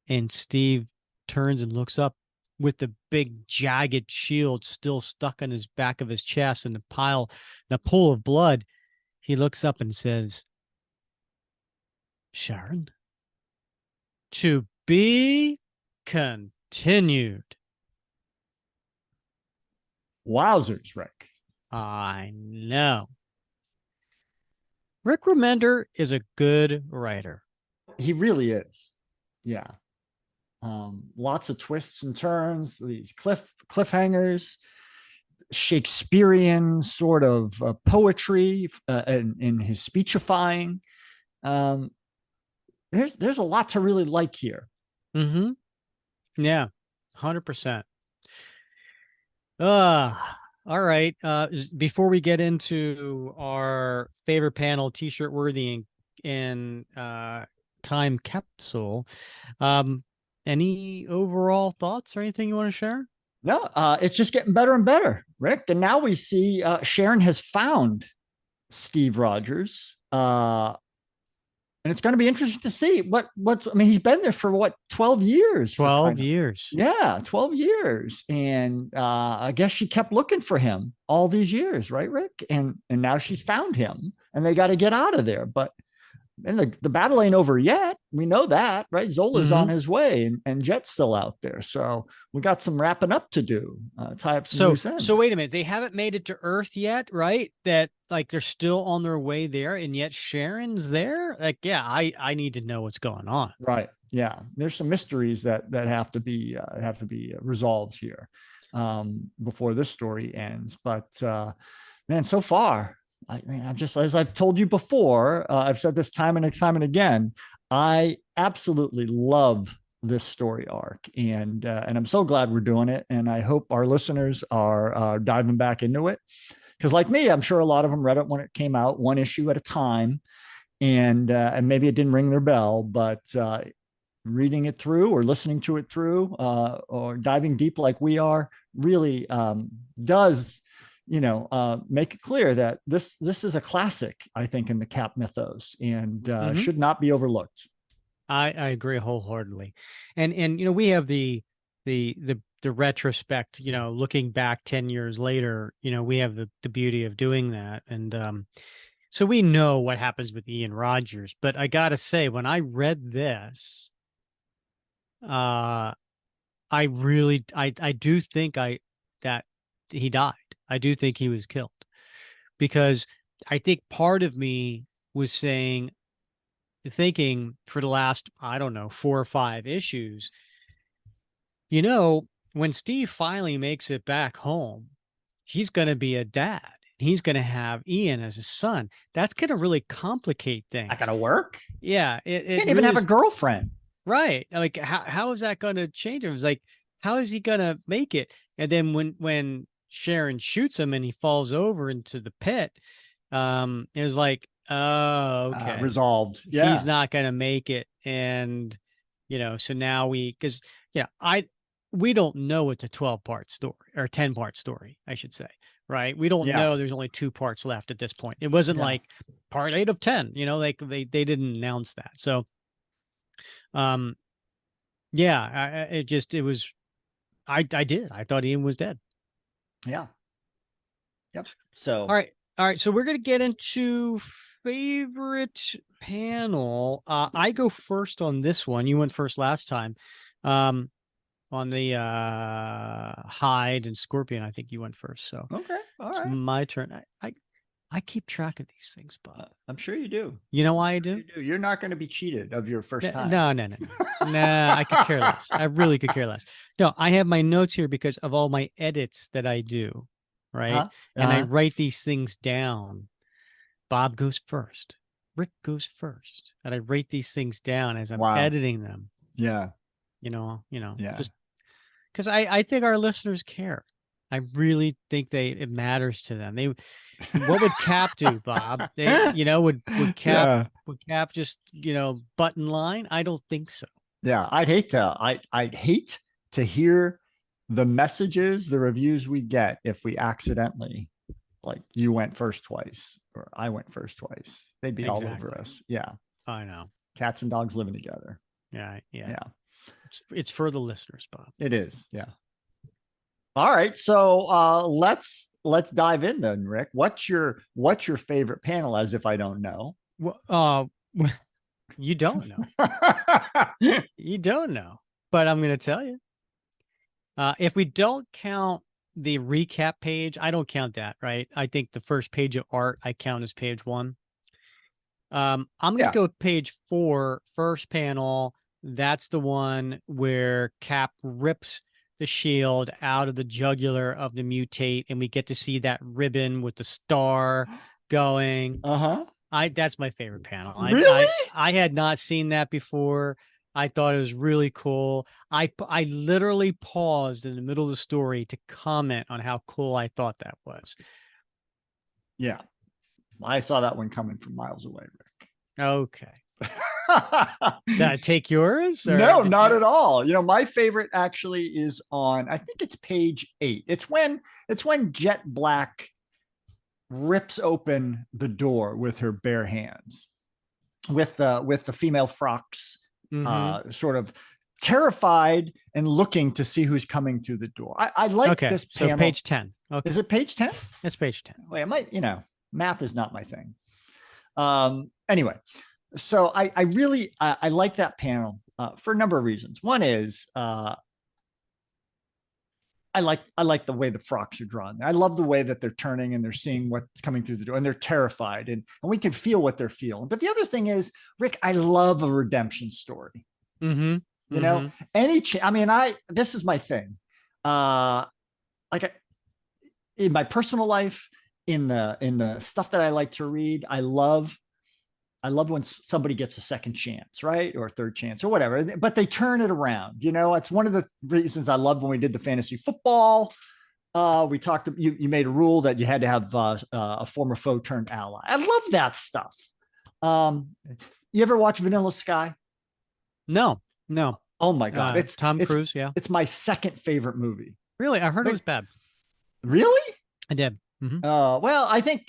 And Steve turns and looks up with the big jagged shield still stuck on his back of his chest and a pool of blood. He looks up and says, "Sharon, to be continued." Wowzers, Rick. I know. Rick Remender is a good writer. He really is. Yeah. Lots of twists and turns, these cliffhangers, Shakespearean sort of poetry in his speechifying. There's a lot to really like here. Mm-hmm. Yeah, 100%. All right. Before we get into our favorite panel, T-shirt worthy and time capsule, any overall thoughts or anything you want to share? No, it's just getting better and better, Rick. And now we see Sharon has found Steve Rogers. And it's going to be interesting to see I mean, he's been there for what, 12 years? 12 years. Yeah, 12 years. And I guess she kept looking for him all these years, right, Rick? And now she's found him and they got to get out of there. But and the battle ain't over yet. We know that, right? Zola's on his way and Jet's still out there. So we got some wrapping up to do, tie up some loose ends. So wait a minute. They haven't made it to Earth yet, right? That like they're still on their way there and yet Sharon's there? Like, yeah, I need to know what's going on. Right. Yeah. There's some mysteries that have to be resolved here before this story ends. But man, so far, I mean, as I've told you before, I've said this time and time and again, I absolutely love this story arc, and I'm so glad we're doing it. And I hope our listeners are diving back into it, because like me, I'm sure a lot of them read it when it came out, one issue at a time, and maybe it didn't ring their bell, but reading it through or listening to it through or diving deep like we are really does make it clear that this is a classic, I think, in the Cap mythos, and should not be overlooked. I agree wholeheartedly. And we have the retrospect, looking back 10 years later, we have the beauty of doing that. And so we know what happens with Ian Rogers. But I got to say, when I read this, I really, I do think that he died. I do think he was killed, because I think part of me was thinking for the last, I don't know, 4 or 5 issues, when Steve finally makes it back home, he's going to be a dad. He's going to have Ian as a son. That's going to really complicate things. I gotta work. Yeah. It Can't even really have a is- girlfriend. Right. Like, how is that going to change him? It's like, how is he going to make it? And then when Sharon shoots him and he falls over into the pit, it was like, oh, okay. Resolved. He's Yeah. not going to make it. And, so now because, we don't know it's a 12-part story or 10-part story, I should say. Right. We don't Yeah. know there's only 2 parts left at this point. It wasn't Yeah. like part 8 of 10, like they didn't announce that. So, yeah, it was, I thought Ian was dead. Yeah. Yep. So All right. So we're going to get into favorite panel. I go first on this one. You went first last time. On the Hyde and Scorpion, I think you went first. So okay. All it's right. my turn. I keep track of these things, Bob. I'm sure you do. You know why I do? You're not going to be cheated of your first time. No. Nah, I could care less. I really could care less. No, I have my notes here because of all my edits that I do, right? Uh-huh. And I Uh-huh. write these things down. Bob goes first. Rick goes first. And I write these things down as I'm Wow. editing them. Yeah. Yeah. Just because I think our listeners care. I really think it matters to them. What would Cap do, Bob? Would Cap just, button line? I don't think so. Yeah. I'd hate to hear the messages, the reviews we get if we accidentally, like, you went first twice or I went first twice. They'd be all over us. Yeah. I know. Cats and dogs living together. Yeah. Yeah. It's for the listeners, Bob. It is. Yeah. All right. So let's dive in then, Rick. What's your favorite panel, as if I don't know? Well, you don't know. You don't know. But I'm going to tell you. If we don't count the recap page, I don't count that, right? I think the first page of art I count as page 1. I'm going to go with page 4, first panel. That's the one where Cap rips the shield out of the jugular of the mutate, and we get to see that ribbon with the star going. That's my favorite panel. Really? I had not seen that before. I thought it was really cool. I literally paused in the middle of the story to comment on how cool I thought that was. Yeah. I saw that one coming from miles away, Rick. Okay. Did I take yours? No, not at all. My favorite actually is on, I think it's page 8. It's when Jet Black rips open the door with her bare hands, with the female frocks, sort of terrified and looking to see who's coming through the door. I like this panel. So page 10. Okay. Is it page 10? It's page 10. Wait, I might, math is not my thing. Anyway, so I really like that panel for a number of reasons. One is I like the way the frocks are drawn. I love the way that they're turning and they're seeing what's coming through the door, and they're terrified, and we can feel what they're feeling. But the other thing is, Rick, I love a redemption story. This is my thing. In my personal life, in the stuff that I like to read, I love when somebody gets a second chance, right? Or a third chance or whatever, but they turn it around. It's one of the reasons I loved when we did the fantasy football. We talked, you made a rule that you had to have a former foe turned ally. I love that stuff. You ever watch Vanilla Sky? No. Oh my God. It's Tom Cruise. Yeah. It's my second favorite movie. Really? I heard it was bad. Really? I did. Well, I think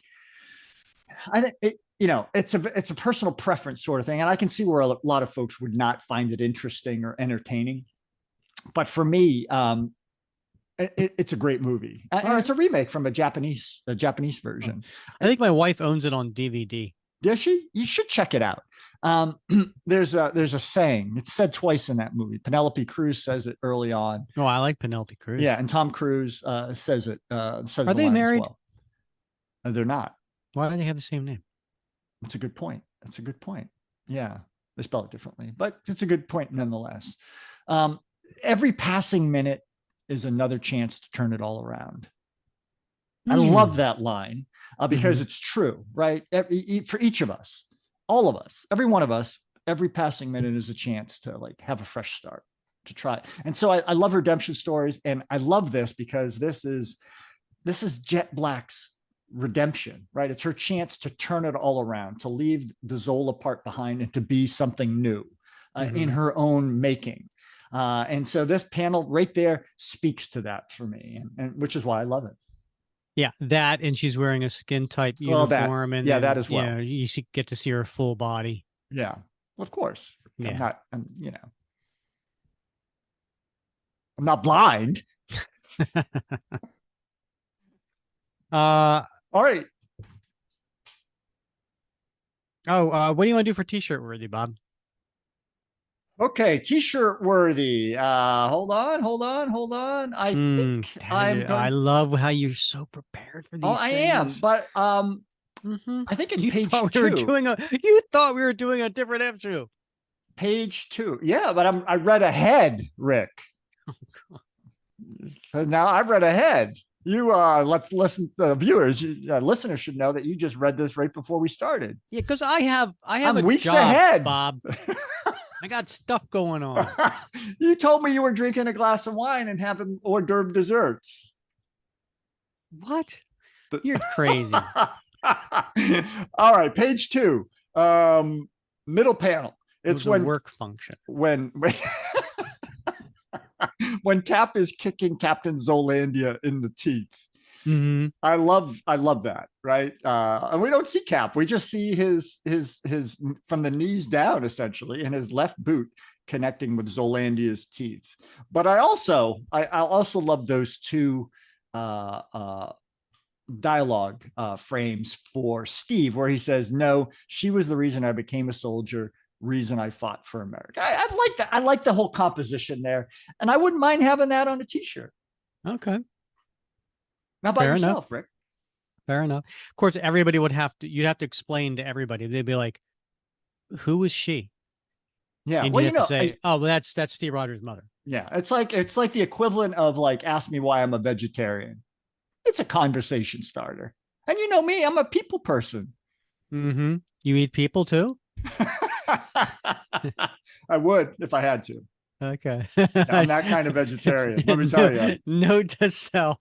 it, it's a personal preference sort of thing. And I can see where a lot of folks would not find it interesting or entertaining. But for me, it's a great movie. And it's a remake from a Japanese version. I think my wife owns it on DVD. Does she? You should check it out. There's a saying. It's said twice in that movie. Penelope Cruz says it early on. Oh, I like Penelope Cruz. Yeah, and Tom Cruise says it. Says Are the they line married? as well. They're not. Why do they have the same name? That's a good point. That's a good point. Yeah, they spell it differently, but it's a good point nonetheless. Every passing minute is another chance to turn it all around. I love that line because it's true, right? For each of us, all of us, every one of us, every passing minute is a chance to like have a fresh start, to try. And so I love redemption stories, and I love this because this is Jet Black's redemption, right? It's her chance to turn it all around, to leave the Zola part behind and to be something new in her own making. And so this panel right there speaks to that for me, and which is why I love it. Yeah, that, and she's wearing a skin tight uniform, and that as well. You know, you get to see her full body. Yeah, of course. Yeah. I'm not blind. All right. What do you want to do for t-shirt worthy, Bob? Okay, t-shirt worthy. Hold on. I think I love how you're so prepared for these things. I am, but I think it's page 2. You thought we were doing a different issue. Page 2. Yeah, but I read ahead, Rick. Oh, God. So now I've read ahead. You let's listen to the viewers. Listeners should know that you just read this right before we started. Yeah, because I have I'm weeks job, ahead, Bob. I got stuff going on. You told me you were drinking a glass of wine and having hors d'oeuvre desserts. What? You're crazy. All right, page 2, middle panel. It's when work function. When Cap is kicking Captain Zolandia in the teeth. I love that, right? And we don't see Cap. We just see his from the knees down, essentially, and his left boot connecting with Zolandia's teeth. But I also love those two dialogue frames for Steve, where he says, "No, she was the reason I became a soldier, reason I fought for America." I like that. I like the whole composition there, and I wouldn't mind having that on a t-shirt. Okay. How about yourself, Rick? Fair enough. Of course, everybody you'd have to explain to everybody. They'd be like, "Who is she?" Yeah. And well, you have to say, "Oh, well, that's Steve Rogers' mother." Yeah. It's like the equivalent of like, ask me why I'm a vegetarian. It's a conversation starter. And you know me, I'm a people person. You eat people too? I would if I had to. Okay. I'm that kind of vegetarian. Let me tell you. Note to self: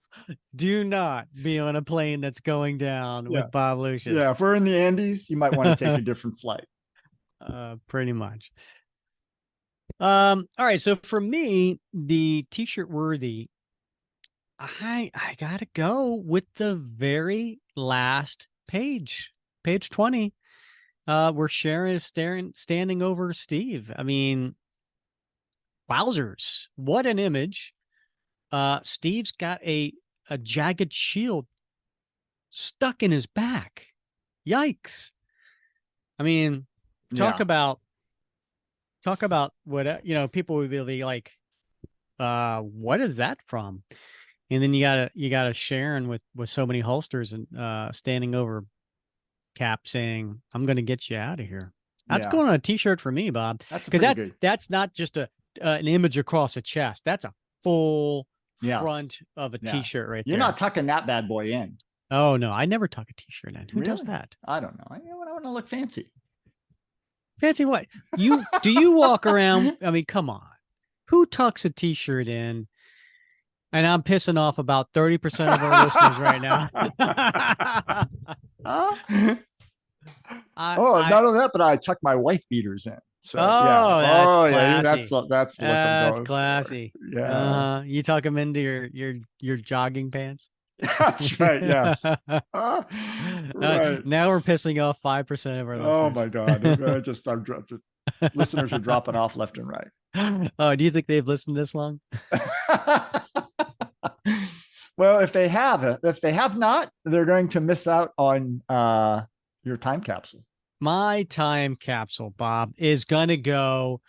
do not be on a plane that's going down with Bob Lucius. Yeah, if we're in the Andes, you might want to take a different flight. Pretty much. All right. So for me, the t-shirt worthy, I gotta go with the very last page, page 20, where Sharon is standing over Steve. I mean, wowzers, what an image. Steve's got a jagged shield stuck in his back. Yikes. I mean, talk about what, people would be like, what is that from? And then you got a Sharon with so many holsters and standing over Cap saying, "I'm going to get you out of here." That's going on a t-shirt for me, Bob. Because that's not just an image across a chest. That's a full front of a t-shirt right there. You're not tucking that bad boy in. Oh no, I never tuck a t-shirt in. Who does that? I don't know. I want to look fancy. Fancy what? Do you walk around? I mean, come on. Who tucks a t-shirt in? And I'm pissing off about 30% of our listeners right now. Not only that, but I tuck my wife beaters in. So that's classy. That's classy. For. Yeah, you tuck them into your jogging pants. That's right. Yes. Right. Now we're pissing off 5% of our listeners. Oh my God! Listeners are dropping off left and right. Oh, do you think they've listened this long? Well, if they have not, they're going to miss out on your time capsule. My time capsule, Bob, is going to go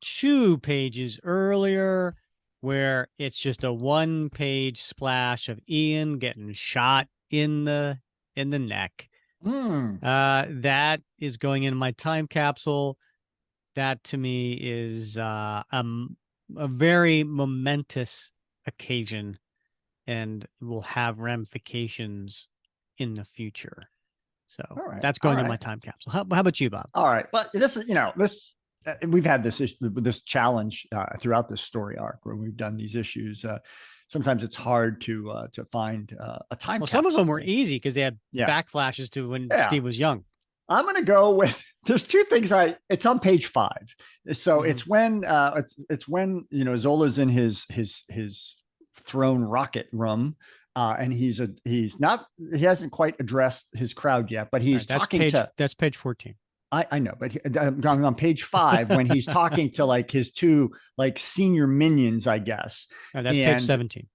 2 pages earlier, where it's just a 1-page splash of Ian getting shot in the neck. That is going in my time capsule. That to me is a very momentous occasion and will have ramifications in the future. So that's going in my time capsule. How about you, Bob? All right. Well, this is, we've had this challenge throughout this story arc when we've done these issues. Sometimes it's hard to find a time. Well, some of them were easy because they had backflashes to when Steve was young. I'm going to go with, there's 2 things it's on page 5. So it's when Zola's in his throne rocket room. And he hasn't quite addressed his crowd yet, but he's that's page 14. I know, but on page 5, when he's talking to like his 2 like senior minions, I guess. Oh, that's page 17.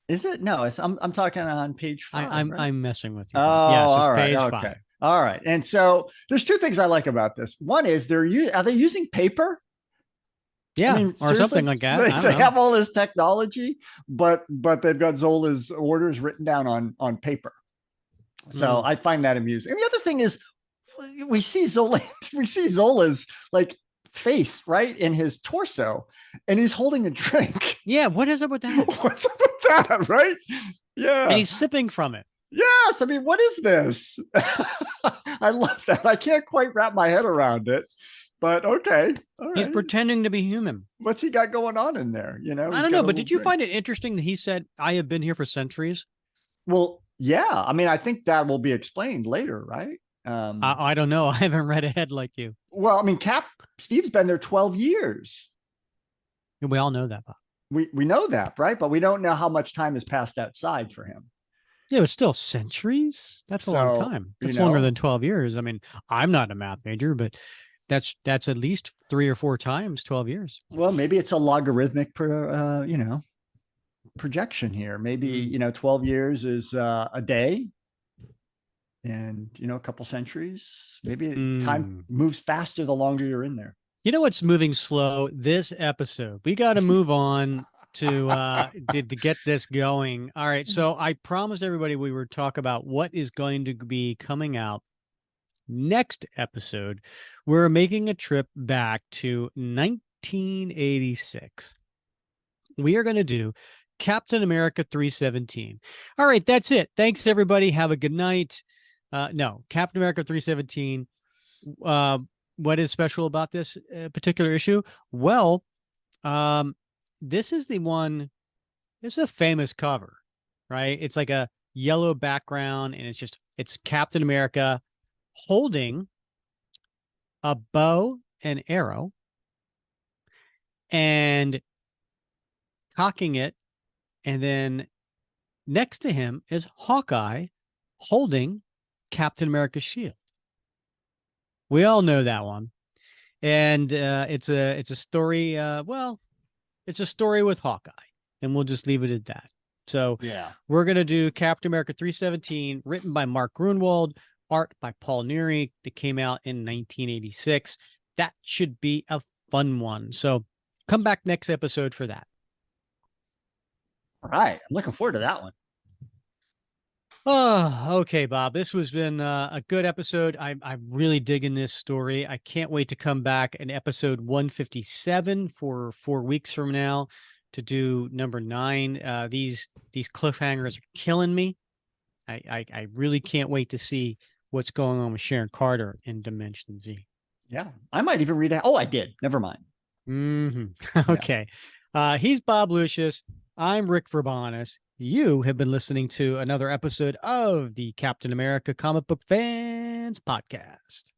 Is it? No, I'm talking on page 5. I'm messing with you. Oh, yes, it's all right, page okay. 5. All right. And so there's 2 things I like about this. One is are they using paper? Yeah, or something like that. They have all this technology, but they've got Zola's orders written down on paper. So I find that amusing. And the other thing is we see Zola's like face right in his torso, and he's holding a drink. Yeah, what is up with that? What's up with that, right? Yeah. And he's sipping from it. Yes. I mean, what is this? I love that. I can't quite wrap my head around it. But okay. All right. He's pretending to be human. What's he got going on in there? I don't know, but did you find it interesting that he said, I have been here for centuries? Well, yeah. I mean, I think that will be explained later, right? I don't know. I haven't read ahead like you. Well, I mean, Steve's been there 12 years. We all know that, Bob. We know that, right? But we don't know how much time has passed outside for him. Yeah, but still centuries. That's a long time. That's longer than 12 years. I mean, I'm not a math major, but that's at least 3 or 4 times 12 years. Well, maybe it's a logarithmic, projection here. Maybe, 12 years is a day, and, a couple centuries. Maybe time moves faster the longer you're in there. You know what's moving slow? This episode. We got to move on to get this going. All right. So I promised everybody we would talk about what is going to be coming out next episode. We're making a trip back to 1986. We are going to do Captain America 317. All right, that's it. Thanks, everybody. Have a good night. No, Captain America 317. What is special about this particular issue? Well, this is the one. This is a famous cover, right? It's like a yellow background, and it's Captain America holding a bow and arrow and cocking it, and then next to him is Hawkeye holding Captain America's shield. We all know that one, and it's a story. It's a story with Hawkeye, and we'll just leave it at that. So we're gonna do Captain America 317, written by Mark Grunwald, art by Paul Neary, that came out in 1986. That should be a fun one. So come back next episode for that. All right. I'm looking forward to that one. Oh, okay, Bob. This has been a good episode. I'm really digging this story. I can't wait to come back in episode 157 for 4 weeks from now to do number 9. These cliffhangers are killing me. I really can't wait to see what's going on with Sharon Carter in Dimension Z. Yeah, I might even read it. Oh, I did. Never mind. Okay. He's Bob Lucius. I'm Rick Verbanis. You have been listening to another episode of the Captain America Comic Book Fans Podcast.